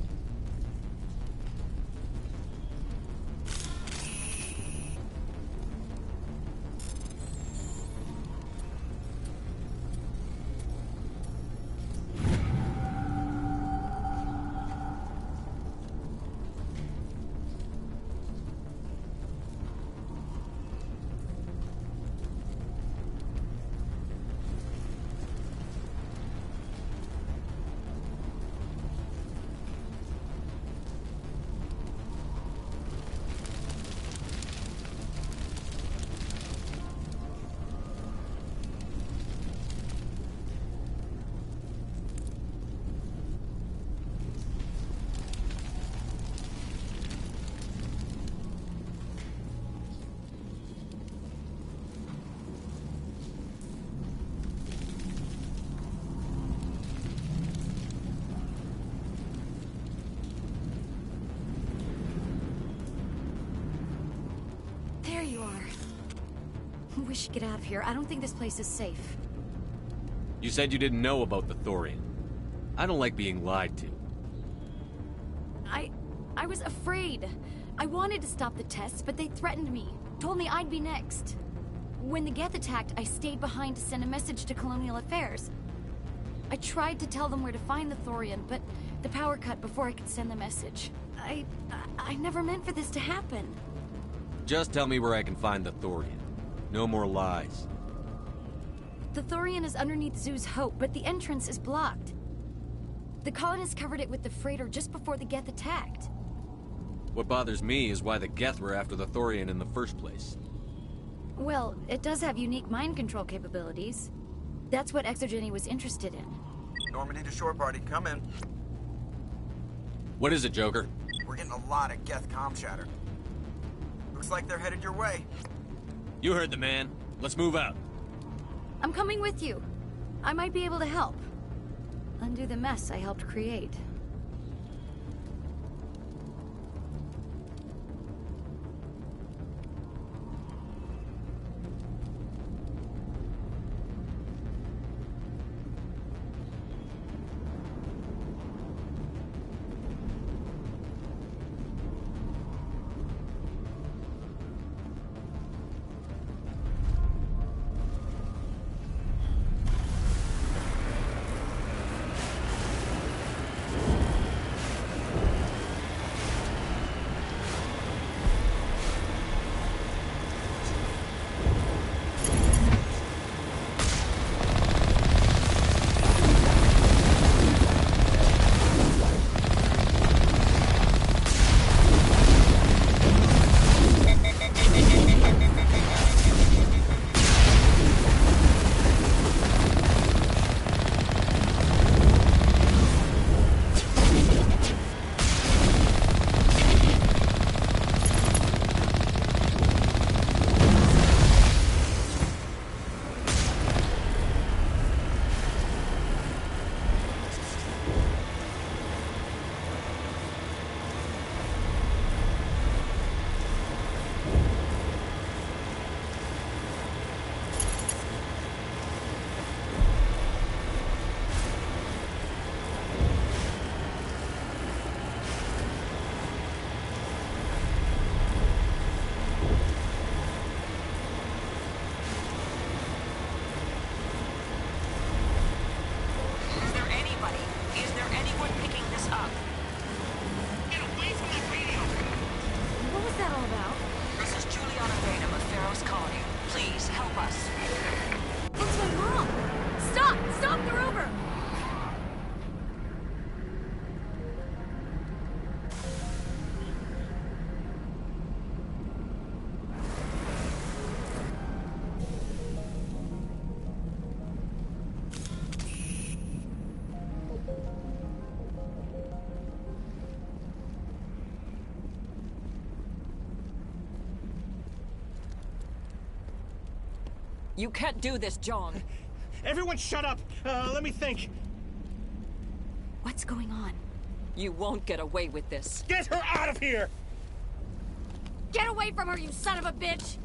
There you are. We should get out of here. I don't think this place is safe. You said you didn't know about the Thorian. I don't like being lied to. I was afraid. I wanted to stop the tests, but they threatened me. Told me I'd be next. When the Geth attacked, I stayed behind to send a message to Colonial Affairs. I tried to tell them where to find the Thorian, but The power cut before I could send the message. I never meant for this to happen. Just tell me where I can find the Thorian. No more lies. The Thorian is underneath Zoo's Hope, but the entrance is blocked. The colonists covered it with the freighter just before the Geth attacked. What bothers me is why the Geth were after the Thorian in the first place. Well, it does have unique mind control capabilities. That's what Exogeny was interested in. Normandy to shore party, come in. What is it, Joker? We're getting a lot of Geth comm chatter. Looks like they're headed your way. You heard the man. Let's move out. I'm coming with you. I might be able to help. Undo the mess I helped create. You can't do this, John. Everyone shut up! Let me think. What's going on? You won't get away with this. Get her out of here! Get away from her, you son of a bitch!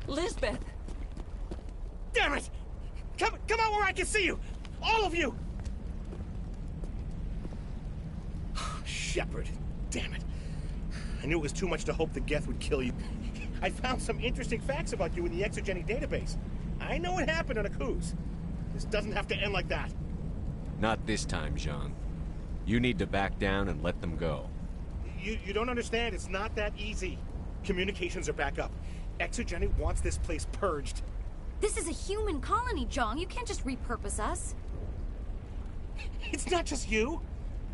Lisbeth! Damn it! Come out where I can see you! All of you! Shepard, damn it. I knew it was too much to hope the Geth would kill you. I found some interesting facts about you in the Exogeny database. I know it happened on a cruise. This doesn't have to end like that. Not this time, Jean. You need to back down and let them go. You don't understand. It's not that easy. Communications are back up. Exogeny wants this place purged. This is a human colony, John. You can't just repurpose us. It's not just you.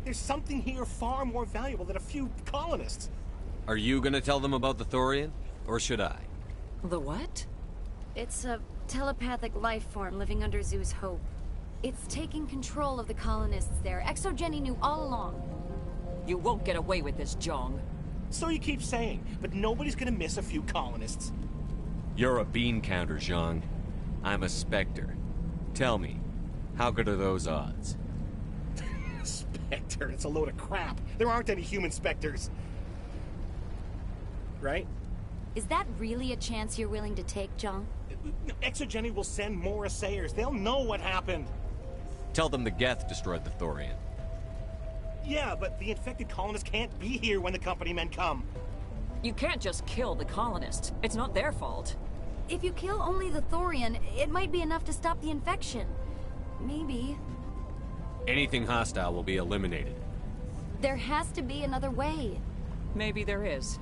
There's something here far more valuable than a few colonists. Are you gonna tell them about the Thorian? Or should I? The what? It's a telepathic life form living under Zoo's Hope. It's taking control of the colonists there. Exogeny knew all along. You won't get away with this, Jong. So you keep saying, but nobody's gonna miss a few colonists. You're a bean counter, Jean. I'm a Spectre. Tell me, how good are those odds? Spectre, it's a load of crap. There aren't any human Spectres. Right? Is that really a chance you're willing to take, John? Exogeny will send more assayers. They'll know what happened. Tell them the Geth destroyed the Thorian. Yeah, but the infected colonists can't be here when the company men come. You can't just kill the colonists. It's not their fault. If you kill only the Thorian, it might be enough to stop the infection. Maybe. Anything hostile will be eliminated. There has to be another way. Maybe there is.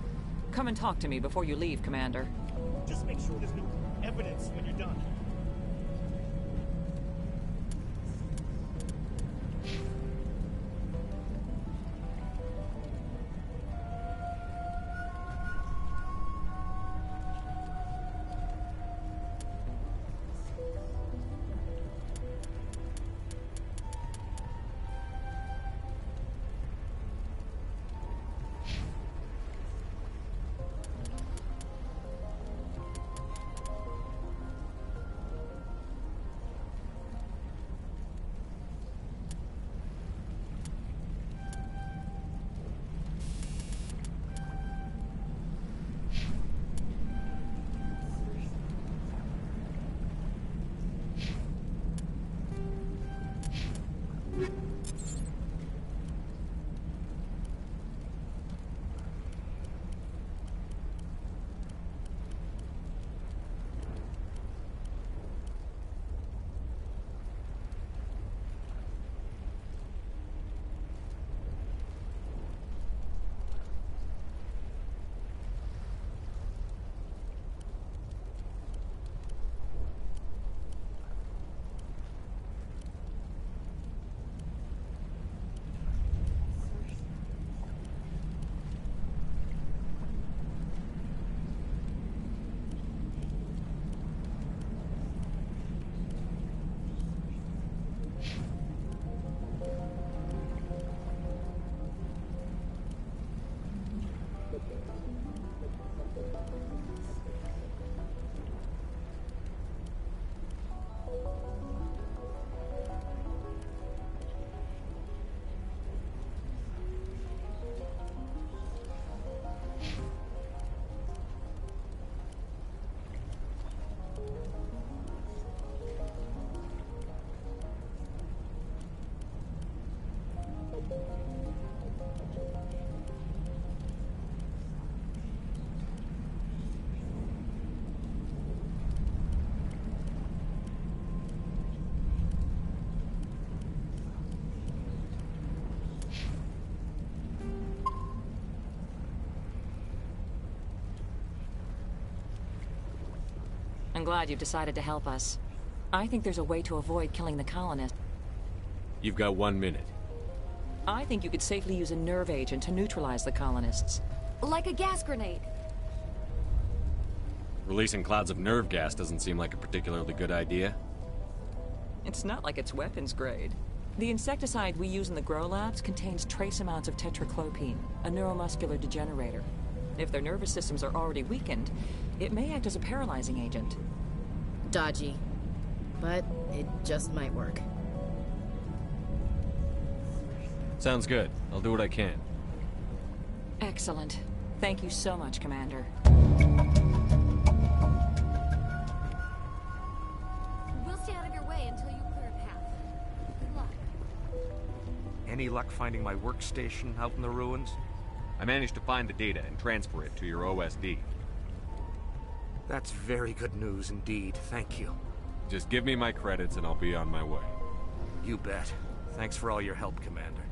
Come and talk to me before you leave, Commander. Just make sure there's no evidence when you're done. I'm glad you've decided to help us. I think there's a way to avoid killing the colonists. You've got 1 minute. I think you could safely use a nerve agent to neutralize the colonists. Like a gas grenade. Releasing clouds of nerve gas doesn't seem like a particularly good idea. It's not like it's weapons grade. The insecticide we use in the grow labs contains trace amounts of tetraclopine, a neuromuscular degenerator. If their nervous systems are already weakened, it may act as a paralyzing agent. Dodgy. But it just might work. Sounds good. I'll do what I can. Excellent. Thank you so much, Commander. We'll stay out of your way until you clear a path. Good luck. Any luck finding my workstation out in the ruins? I managed to find the data and transfer it to your OSD. That's very good news indeed. Thank you. Just give me my credits and I'll be on my way. You bet. Thanks for all your help, Commander.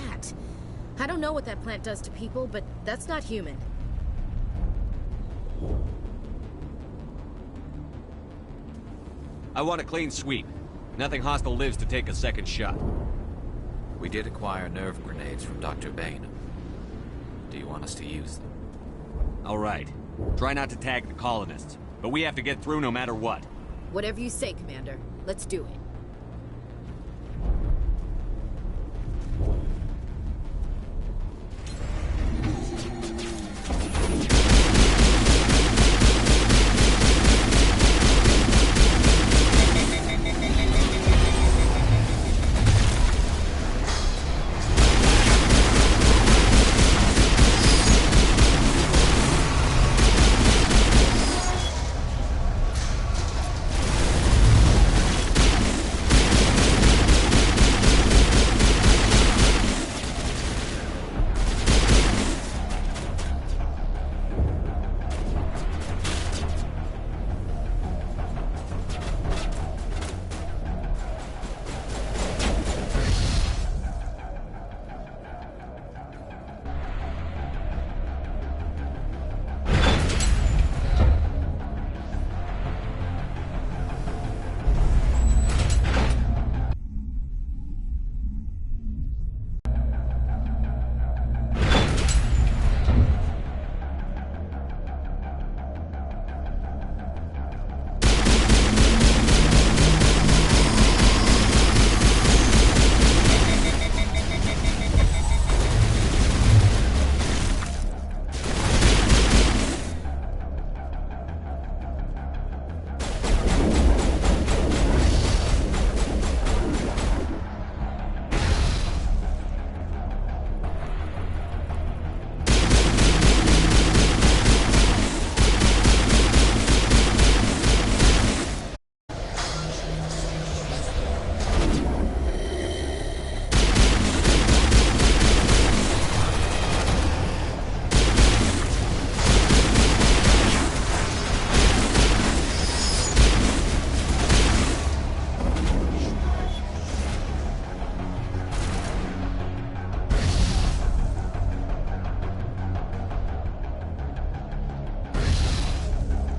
that? I don't know what that plant does to people, but that's not human. I want a clean sweep. Nothing hostile lives to take a second shot. We did acquire nerve grenades from Dr. Bane. Do you want us to use them? All right. Try not to tag the colonists, but we have to get through no matter what. Whatever you say, Commander. Let's do it.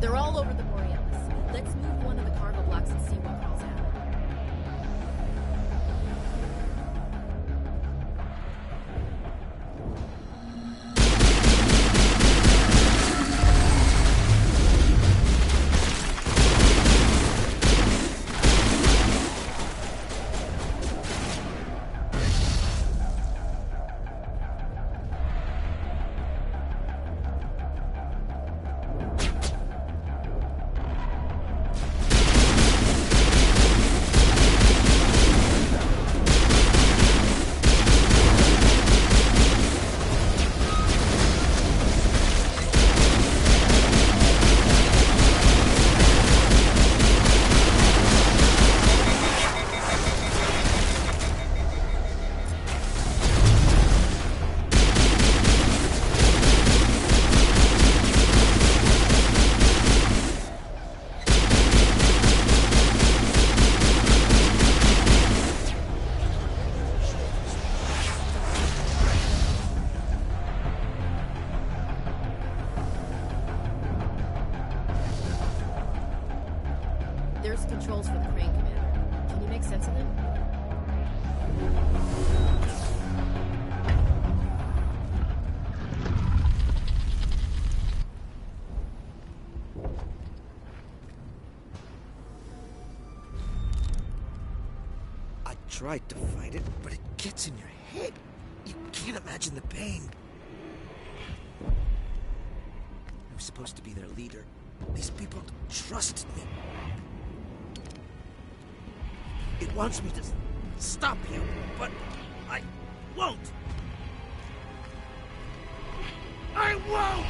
They're all over the Borealis. Let's move one of the cargo blocks and see what crawls out. There's controls for the crane, Commander. Can you make sense of them? I tried to fight it, but it gets in your head. You can't imagine the pain. I was supposed to be their leader. These people trusted me. It wants me to stop you, but I won't. I won't!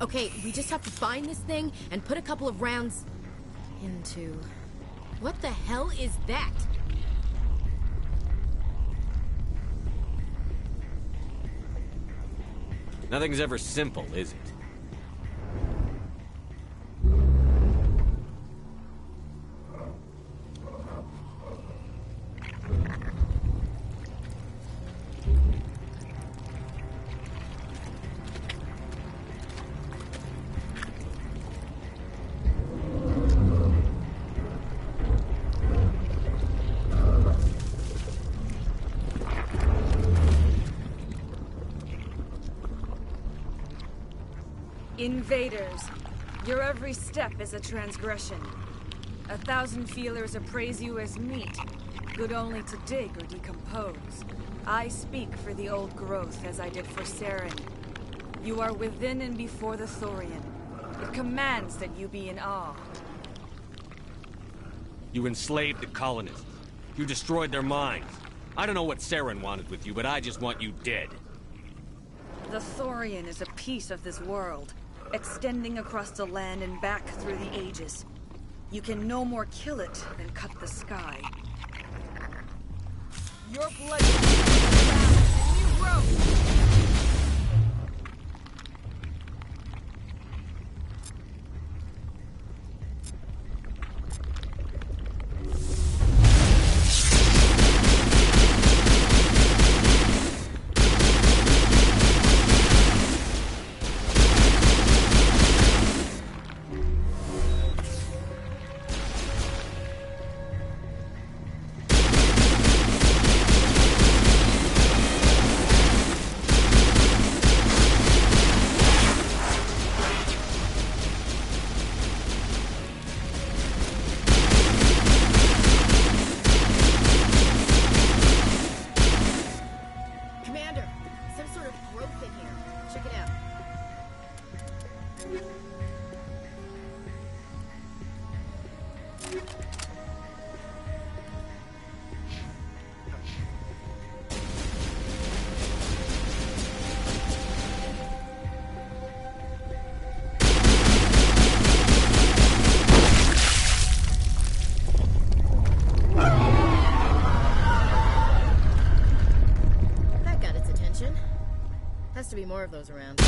Okay, we just have to find this thing and put a couple of rounds into... What the hell is that? Nothing's ever simple, is it? Invaders, your every step is a transgression. 1,000 feelers appraise you as meat, good only to dig or decompose. I speak for the old growth as I did for Saren. You are within and before the Thorian. It commands that you be in awe. You enslaved the colonists. You destroyed their minds. I don't know what Saren wanted with you, but I just want you dead. The Thorian is a piece of this world, extending across the land and back through the ages. You can no more kill it than cut the sky. Your blood is a new road! Has to be more of those around.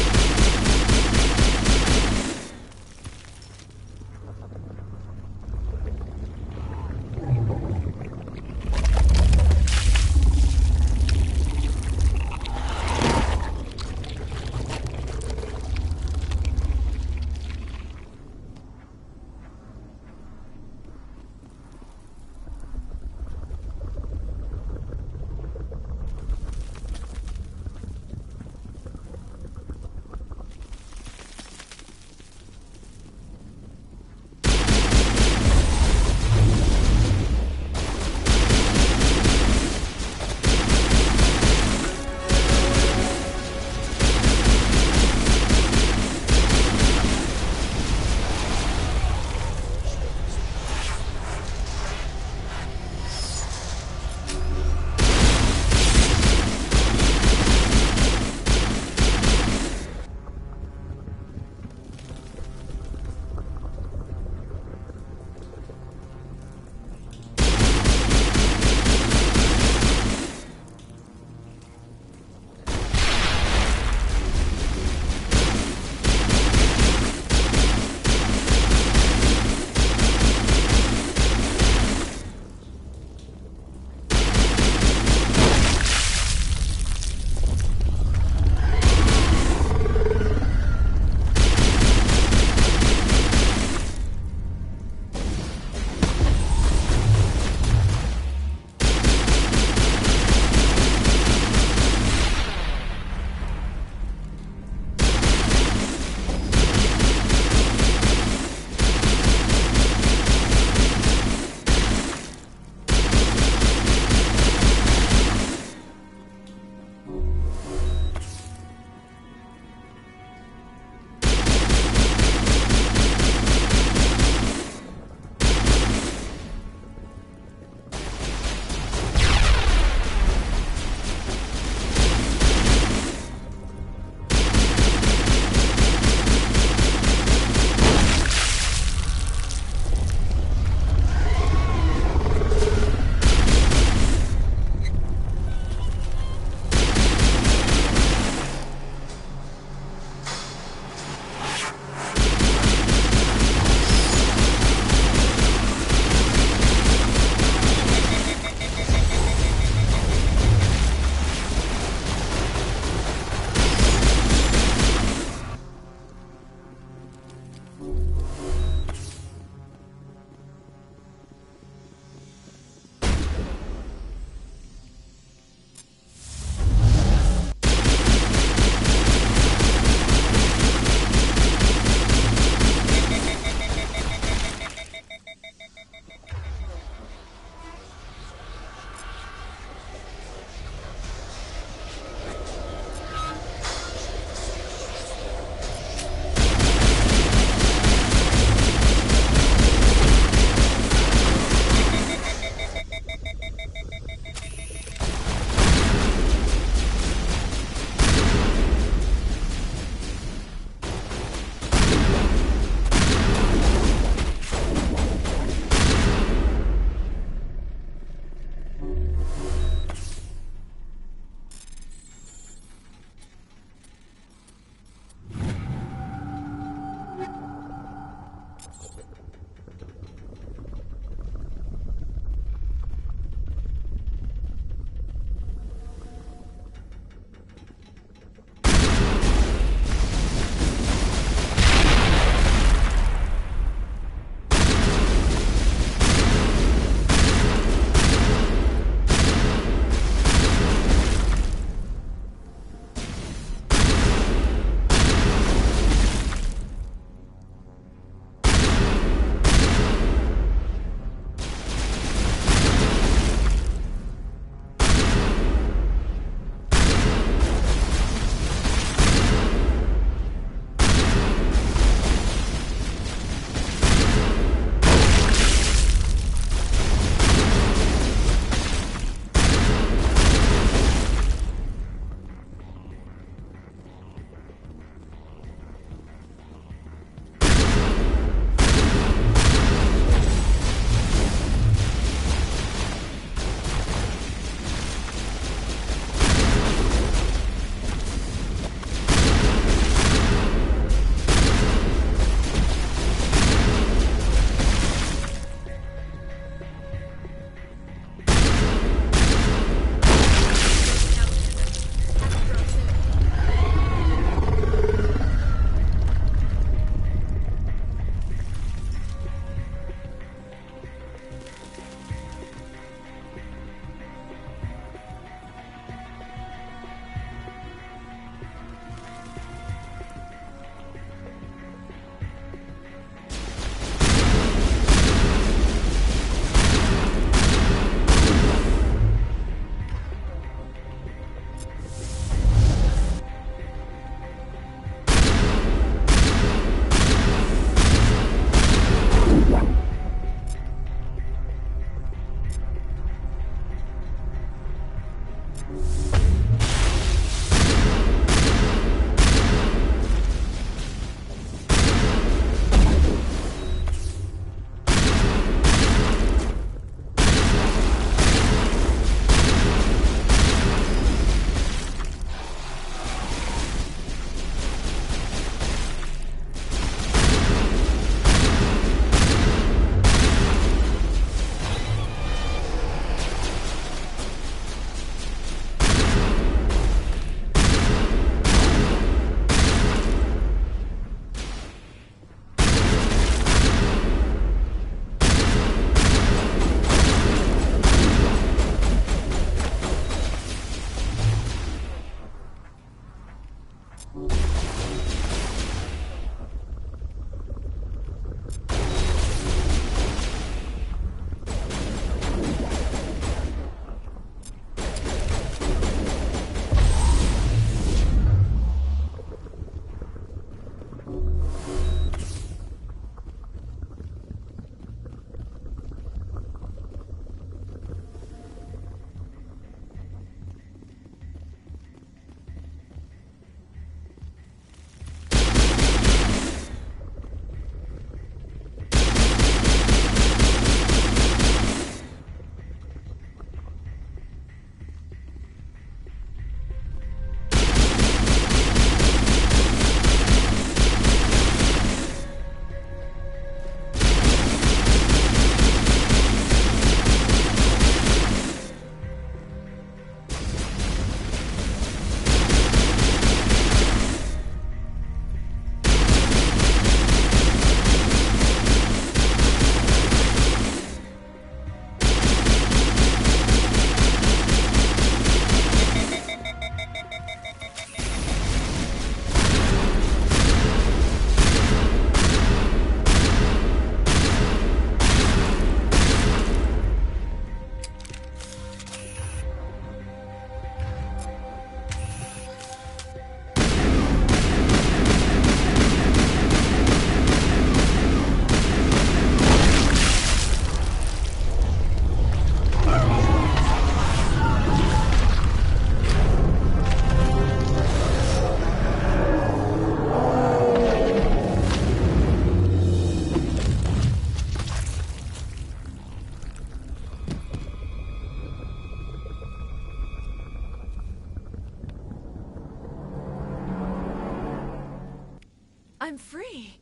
I'm free.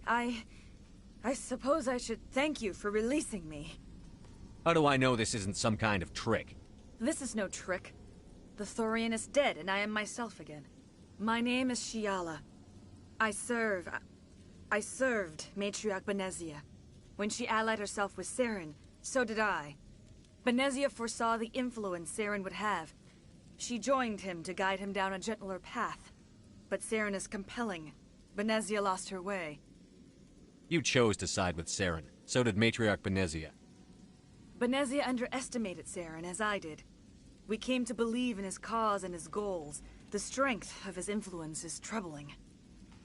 I suppose I should thank you for releasing me. How do I know this isn't some kind of trick? This is no trick. The Thorian is dead, and I am myself again. My name is Shiala. I served Matriarch Benezia. When she allied herself with Saren, so did I. Benezia foresaw the influence Saren would have. She joined him to guide him down a gentler path. But Saren is compelling. Benezia lost her way. You chose to side with Saren. So did Matriarch Benezia. Benezia underestimated Saren, as I did. We came to believe in his cause and his goals. The strength of his influence is troubling.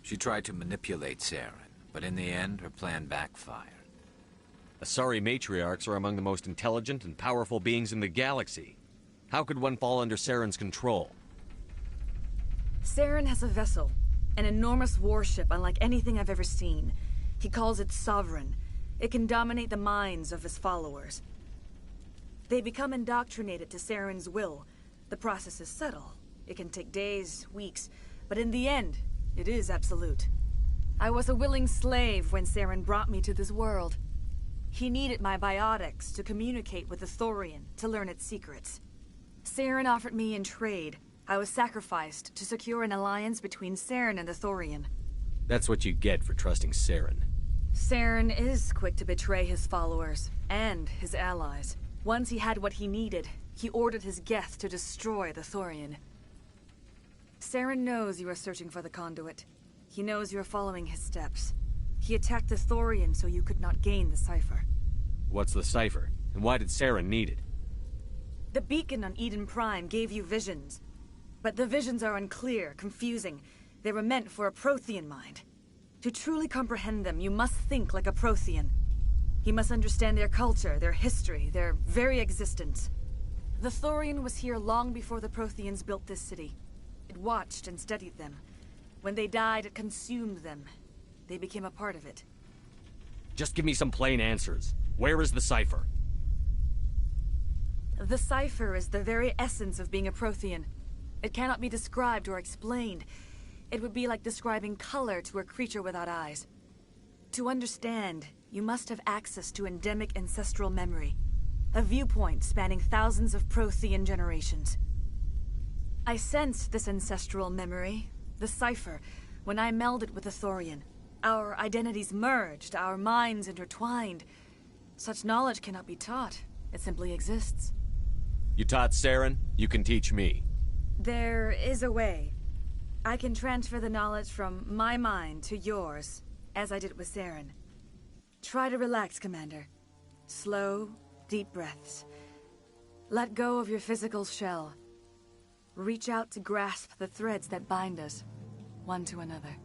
She tried to manipulate Saren, but in the end, her plan backfired. Asari matriarchs are among the most intelligent and powerful beings in the galaxy. How could one fall under Saren's control? Saren has a vessel, an enormous warship unlike anything I've ever seen. He calls it Sovereign. It can dominate the minds of his followers. They become indoctrinated to Saren's will. The process is subtle. It can take days, weeks, but in the end, it is absolute. I was a willing slave when Saren brought me to this world. He needed my biotics to communicate with the Thorian, to learn its secrets. Saren offered me in trade. I was sacrificed to secure an alliance between Saren and the Thorian. That's what you get for trusting Saren. Saren is quick to betray his followers, and his allies. Once he had what he needed, he ordered his Geth to destroy the Thorian. Saren knows you are searching for the conduit. He knows you are following his steps. He attacked the Thorian so you could not gain the cipher. What's the cipher? And why did Saren need it? The beacon on Eden Prime gave you visions. But the visions are unclear, confusing. They were meant for a Prothean mind. To truly comprehend them, you must think like a Prothean. You must understand their culture, their history, their very existence. The Thorian was here long before the Protheans built this city. It watched and studied them. When they died, it consumed them. They became a part of it. Just give me some plain answers. Where is the cipher? The cipher is the very essence of being a Prothean. It cannot be described or explained. It would be like describing color to a creature without eyes. To understand, you must have access to endemic ancestral memory. A viewpoint spanning thousands of Prothean generations. I sensed this ancestral memory, the cipher, when I melded with the Thorian. Our identities merged, our minds intertwined. Such knowledge cannot be taught. It simply exists. You taught Saren, you can teach me. There is a way. I can transfer the knowledge from my mind to yours, as I did with Saren. Try to relax, Commander. Slow, deep breaths. Let go of your physical shell. Reach out to grasp the threads that bind us, one to another.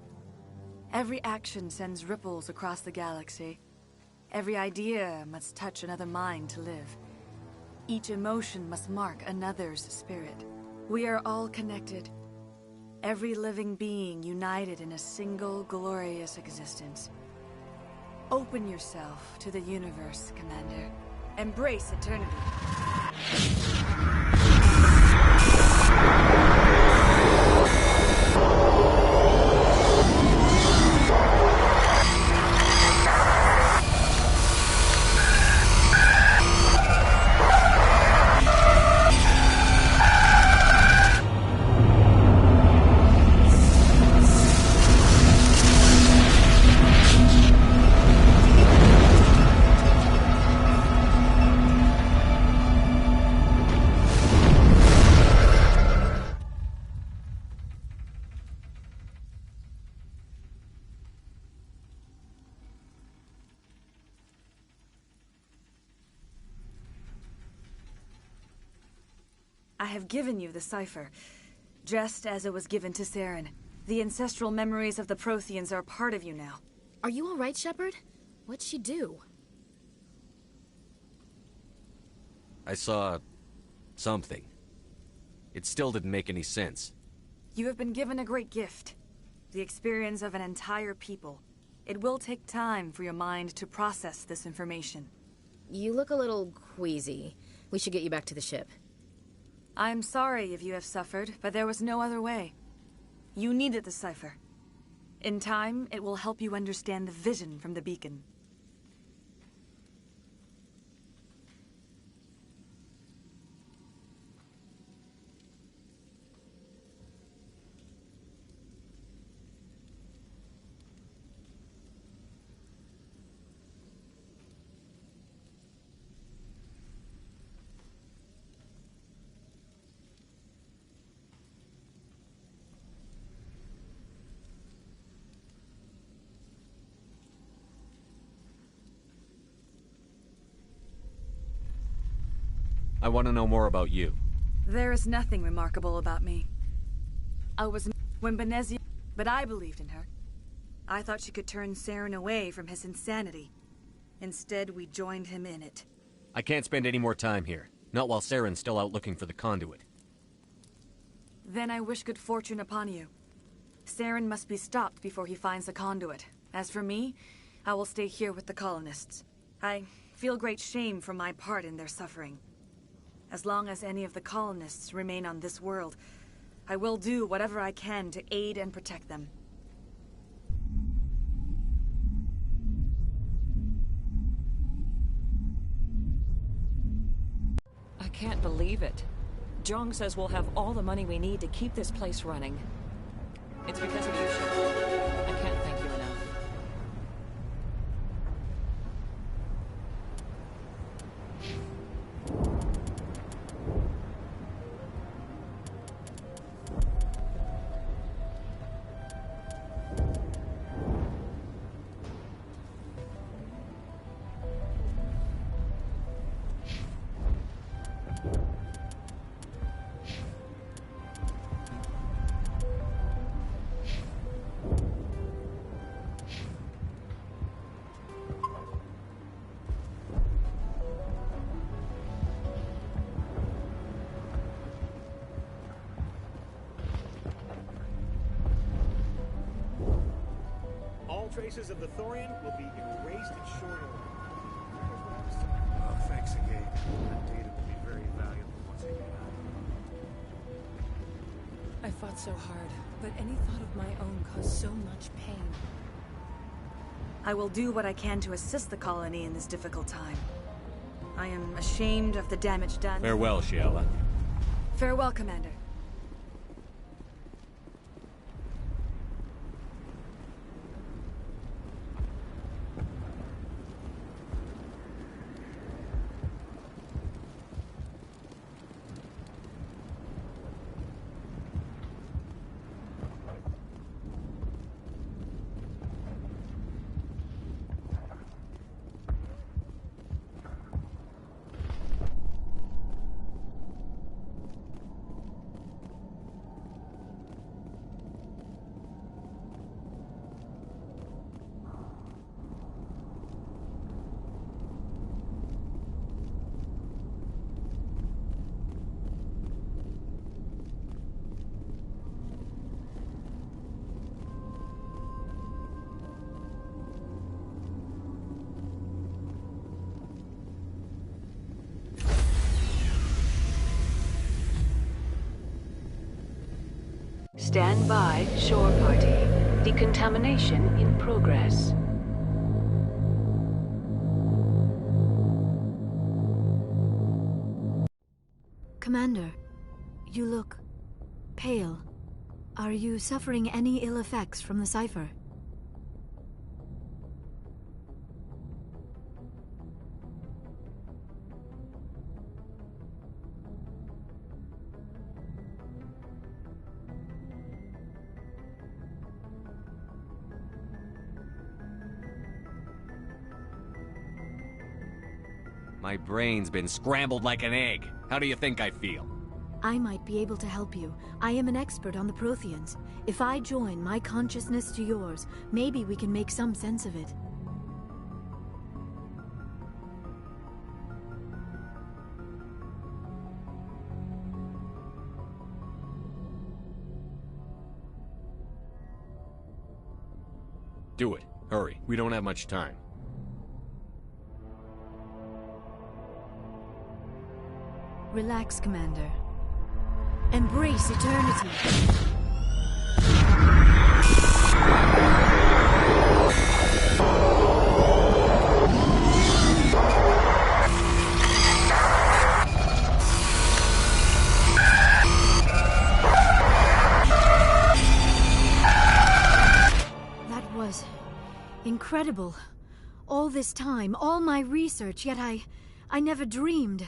Every action sends ripples across the galaxy. Every idea must touch another mind to live. Each emotion must mark another's spirit. We are all connected. Every living being united in a single glorious existence. Open yourself to the universe, Commander. Embrace eternity. I have given you the cipher, just as it was given to Saren. The ancestral memories of the Protheans are part of you now. Are you all right, Shepard? What'd she do? I saw something. It still didn't make any sense. You have been given a great gift. The experience of an entire people. It will take time for your mind to process this information. You look a little queasy. We should get you back to the ship. I'm sorry if you have suffered, but there was no other way. You needed the cipher. In time, it will help you understand the vision from the beacon. I want to know more about you. There is nothing remarkable about me. I was when Benezia, but I believed in her. I thought she could turn Saren away from his insanity. Instead, we joined him in it. I can't spend any more time here. Not while Saren's still out looking for the conduit. Then I wish good fortune upon you. Saren must be stopped before he finds the conduit. As for me, I will stay here with the colonists. I feel great shame for my part in their suffering. As long as any of the colonists remain on this world, I will do whatever I can to aid and protect them. I can't believe it. Jong says we'll have all the money we need to keep this place running. It's because of you, Shepard. I can't thank you enough. Traces of the Thorian will be erased in short order. Oh, thanks again. That data will be very valuable once I get out. I fought so hard, but any thought of my own caused so much pain. I will do what I can to assist the colony in this difficult time. I am ashamed of the damage done. Farewell, Shiala. Farewell, Commander. Stand by, shore party. Decontamination in progress. Commander, you look pale. Are you suffering any ill effects from the cipher? My brain's been scrambled like an egg. How do you think I feel? I might be able to help you. I am an expert on the Protheans. If I join my consciousness to yours, maybe we can make some sense of it. Do it. Hurry. We don't have much time. Relax, Commander. Embrace eternity. That was incredible. All this time, all my research, yet I never dreamed.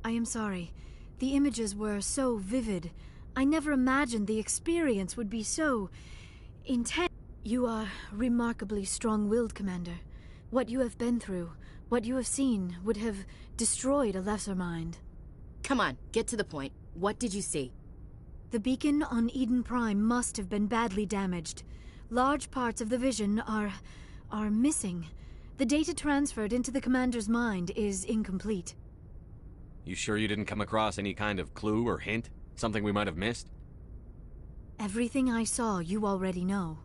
I am sorry. The images were so vivid. I never imagined the experience would be so intense. You are remarkably strong-willed, Commander. What you have been through, what you have seen, would have destroyed a lesser mind. Come on, get to the point. What did you see? The beacon on Eden Prime must have been badly damaged. Large parts of the vision are missing. The data transferred into the Commander's mind is incomplete. You sure you didn't come across any kind of clue or hint? Something we might have missed? Everything I saw, you already know.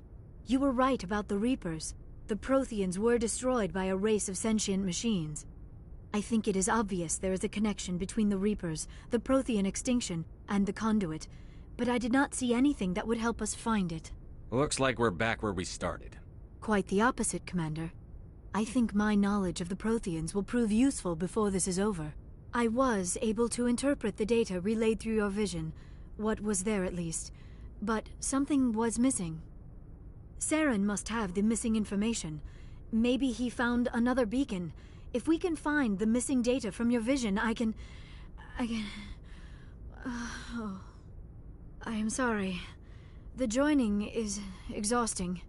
You were right about the Reapers. The Protheans were destroyed by a race of sentient machines. I think it is obvious there is a connection between the Reapers, the Prothean extinction, and the Conduit, but I did not see anything that would help us find it. Looks like we're back where we started. Quite the opposite, Commander. I think my knowledge of the Protheans will prove useful before this is over. I was able to interpret the data relayed through your vision, what was there at least, but something was missing. Saren must have the missing information. Maybe he found another beacon. If we can find the missing data from your vision, I can... Oh. I am sorry. The joining is exhausting.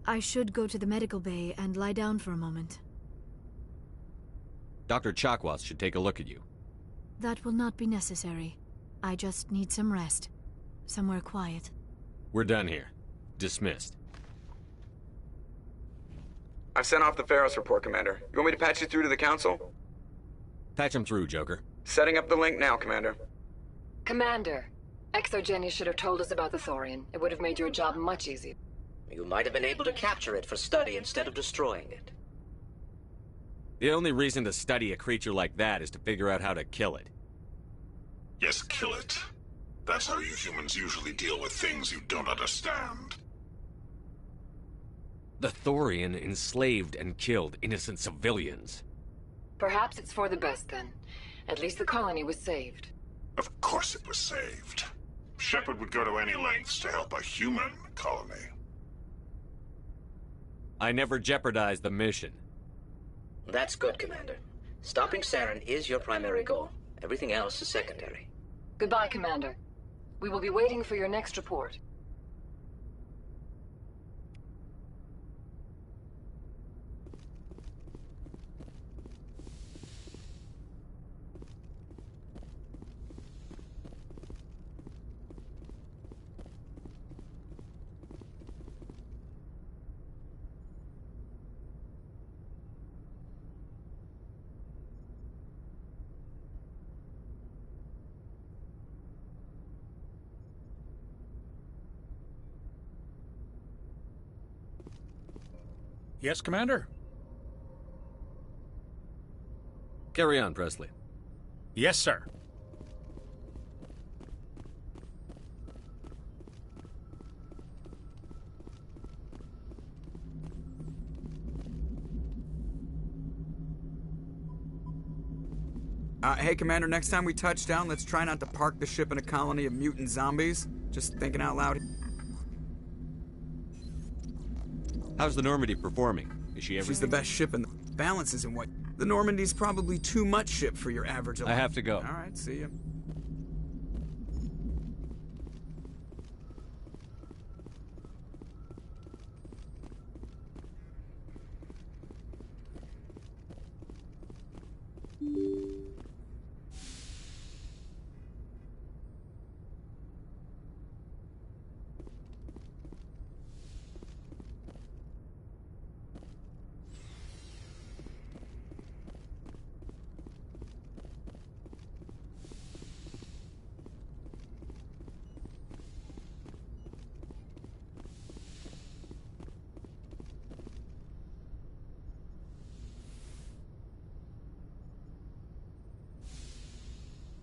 I should go to the medical bay and lie down for a moment. Dr. Chakwas should take a look at you. That will not be necessary. I just need some rest. Somewhere quiet. We're done here. Dismissed. I've sent off the Pharos report, Commander. You want me to patch you through to the Council? Patch him through, Joker. Setting up the link now, Commander. Commander, Exogeny should have told us about the Thorian. It would have made your job much easier. You might have been able to capture it for study instead of destroying it. The only reason to study a creature like that is to figure out how to kill it. Yes, kill it. That's how you humans usually deal with things you don't understand. The Thorian enslaved and killed innocent civilians. Perhaps it's for the best then. At least the colony was saved. Of course it was saved. Shepard would go to any lengths to help a human colony. I never jeopardized the mission. That's good, Commander. Stopping Saren is your primary goal. Everything else is secondary. Goodbye, Commander. We will be waiting for your next report. Yes, Commander? Carry on, Presley. Yes, sir. Hey, Commander, next time we touch down, let's try not to park the ship in a colony of mutant zombies. Just thinking out loud. How's the Normandy performing? Is she everything? She's the best ship in the balances in what? The Normandy's probably too much ship for your average. I have to go. All right, see ya.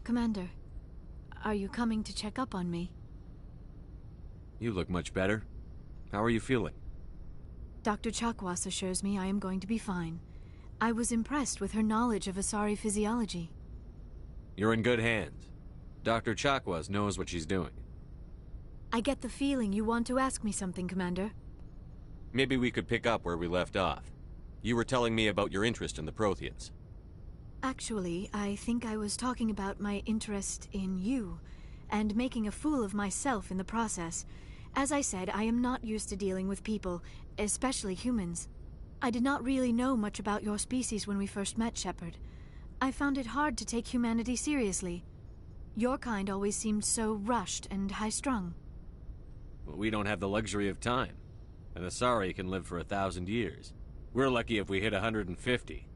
Commander, are you coming to check up on me? You look much better. How are you feeling? Dr. Chakwas assures me I am going to be fine. I was impressed with her knowledge of Asari physiology. You're in good hands. Dr. Chakwas knows what she's doing. I get the feeling you want to ask me something, Commander. Maybe we could pick up where we left off. You were telling me about your interest in the Protheans. Actually, I think I was talking about my interest in you, and making a fool of myself in the process. As I said, I am not used to dealing with people, especially humans. I did not really know much about your species when we first met, Shepard. I found it hard to take humanity seriously. Your kind always seemed so rushed and high-strung. Well, we don't have the luxury of time. An Asari can live for 1,000 years. We're lucky if we hit 150.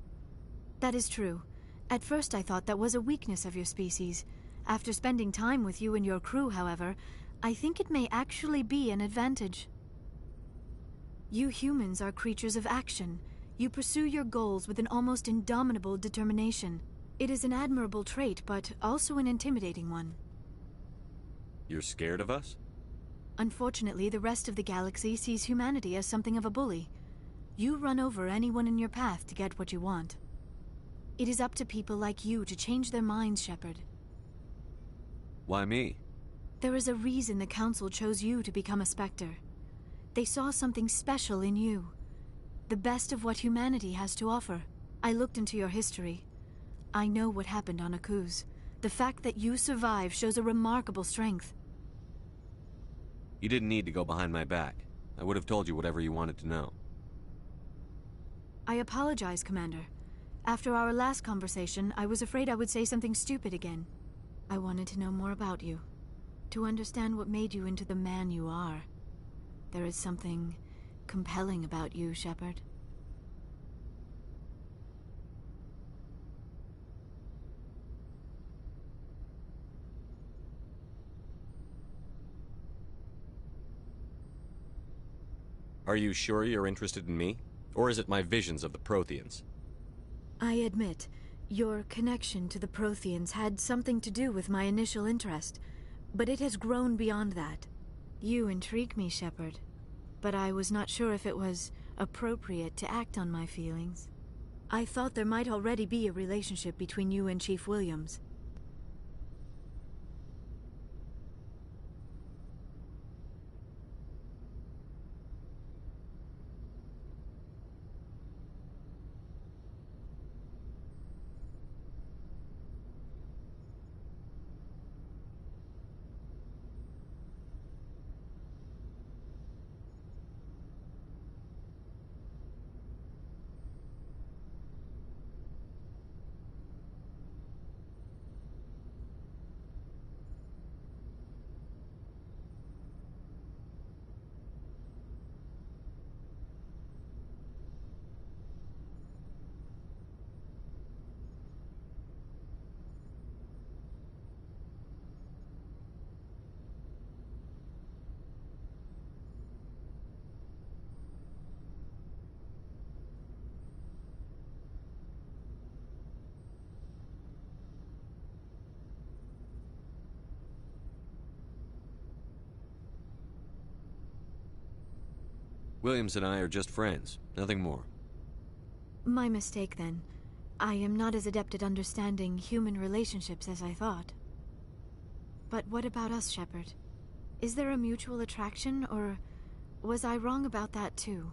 That is true. At first I thought that was a weakness of your species. After spending time with you and your crew, however, I think it may actually be an advantage. You humans are creatures of action. You pursue your goals with an almost indomitable determination. It is an admirable trait, but also an intimidating one. You're scared of us? Unfortunately, the rest of the galaxy sees humanity as something of a bully. You run over anyone in your path to get what you want. It is up to people like you to change their minds, Shepard. Why me? There is a reason the Council chose you to become a Spectre. They saw something special in you. The best of what humanity has to offer. I looked into your history. I know what happened on Akuz. The fact that you survived shows a remarkable strength. You didn't need to go behind my back. I would have told you whatever you wanted to know. I apologize, Commander. After our last conversation, I was afraid I would say something stupid again. I wanted to know more about you. To understand what made you into the man you are. There is something compelling about you, Shepard. Are you sure you're interested in me? Or is it my visions of the Protheans? I admit, your connection to the Protheans had something to do with my initial interest, but it has grown beyond that. You intrigue me, Shepard, but I was not sure if it was appropriate to act on my feelings. I thought there might already be a relationship between you and Chief Williams. Williams and I are just friends, nothing more. My mistake, then. I am not as adept at understanding human relationships as I thought. But what about us, Shepard? Is there a mutual attraction, or was I wrong about that too?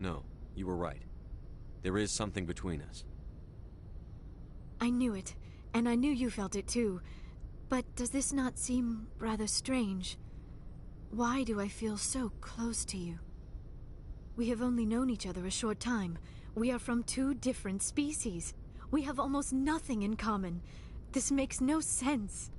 No, you were right. There is something between us. I knew it, and I knew you felt it too. But does this not seem rather strange? Why do I feel so close to you? We have only known each other a short time. We are from two different species. We have almost nothing in common. This makes no sense.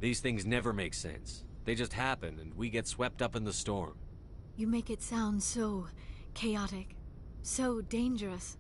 These things never make sense. They just happen, and we get swept up in the storm. You make it sound so chaotic, so dangerous.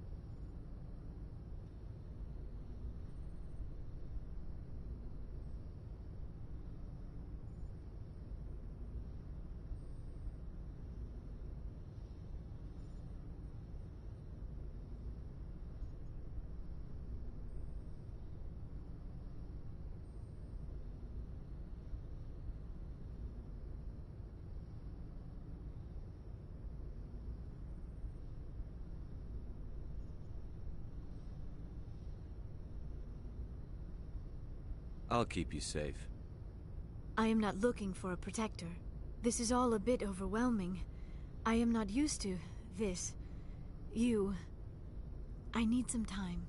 I'll keep you safe. I am not looking for a protector. This is all a bit overwhelming. I am not used to this. You. I need some time.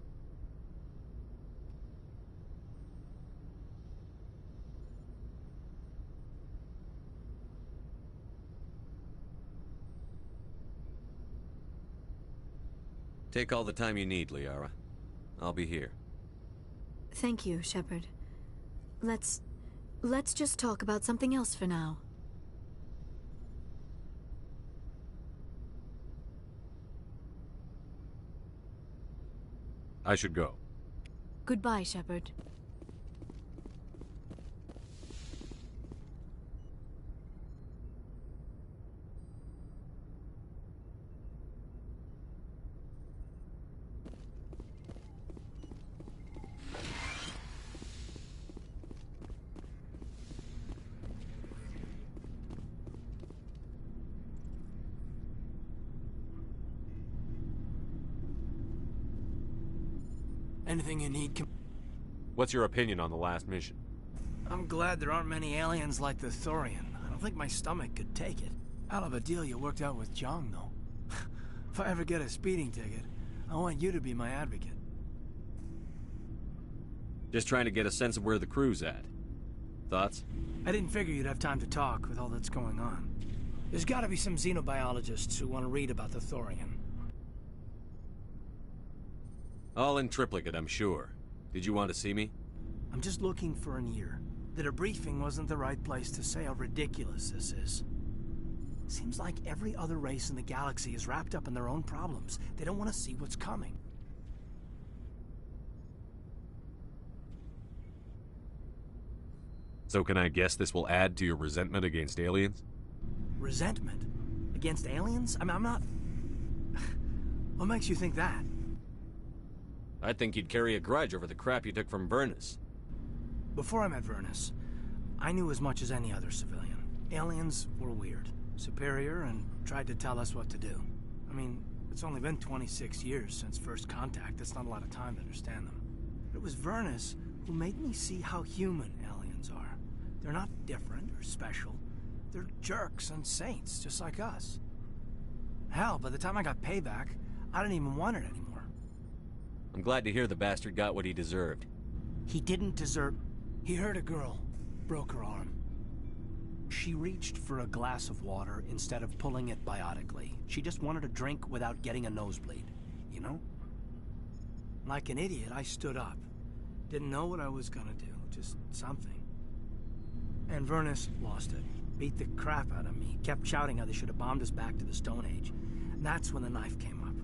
Take all the time you need, Liara. I'll be here. Thank you, Shepard. Let's just talk about something else for now. I should go. Goodbye, Shepard. Anything you need, What's your opinion on the last mission? I'm glad there aren't many aliens like the Thorian. I don't think my stomach could take it. Hell of a deal you worked out with Jong, though. If I ever get a speeding ticket, I want you to be my advocate. Just trying to get a sense of where the crew's at. Thoughts? I didn't figure you'd have time to talk with all that's going on. There's gotta be some xenobiologists who want to read about the Thorian. All in triplicate, I'm sure. Did you want to see me? I'm just looking for an ear. The debriefing wasn't the right place to say how ridiculous this is. Seems like every other race in the galaxy is wrapped up in their own problems. They don't want to see what's coming. So can I guess this will add to your resentment against aliens? Resentment? Against aliens? I mean, I'm not... What makes you think that? I'd think you'd carry a grudge over the crap you took from Vernus. Before I met Vernus, I knew as much as any other civilian. Aliens were weird, superior, and tried to tell us what to do. I mean, it's only been 26 years since first contact. That's not a lot of time to understand them. But it was Vernus who made me see how human aliens are. They're not different or special. They're jerks and saints, just like us. Hell, by the time I got payback, I didn't even want it anymore. I'm glad to hear the bastard got what he deserved. He didn't deserve... He hurt a girl, broke her arm. She reached for a glass of water instead of pulling it biotically. She just wanted a drink without getting a nosebleed, you know? Like an idiot, I stood up. Didn't know what I was gonna do, just something. And Vernus lost it. Beat the crap out of me. Kept shouting how they should have bombed us back to the Stone Age. And that's when the knife came up.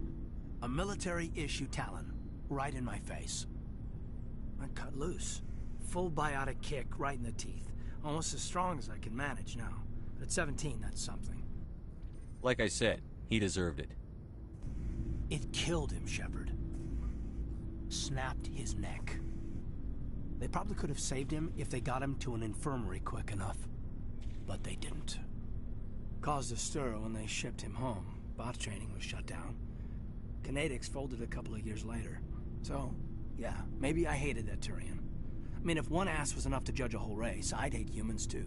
A military-issue talon, right in my face. I cut loose. Full biotic kick right in the teeth. Almost as strong as I can manage now. But at 17, that's something. Like I said, he deserved it. It killed him, Shepard. Snapped his neck. They probably could have saved him if they got him to an infirmary quick enough. But they didn't. Caused a stir when they shipped him home. Bot training was shut down. Kinetics folded a couple of years later. So, yeah, maybe I hated that Turian. I mean, if one ass was enough to judge a whole race, I'd hate humans too.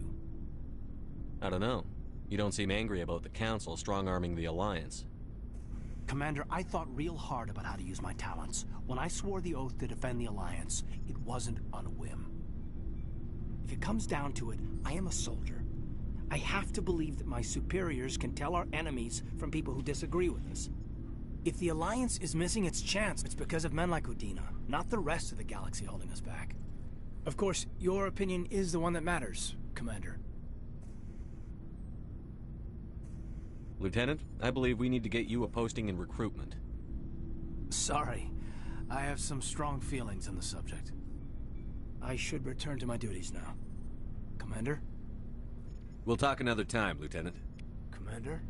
I don't know. You don't seem angry about the Council strong-arming the Alliance. Commander, I thought real hard about how to use my talents. When I swore the oath to defend the Alliance, it wasn't on a whim. If it comes down to it, I am a soldier. I have to believe that my superiors can tell our enemies from people who disagree with us. If the Alliance is missing its chance, it's because of men like Udina, not the rest of the galaxy holding us back. Of course, your opinion is the one that matters, Commander. Lieutenant, I believe we need to get you a posting in recruitment. Sorry. I have some strong feelings on the subject. I should return to my duties now. Commander? We'll talk another time, Lieutenant. Commander?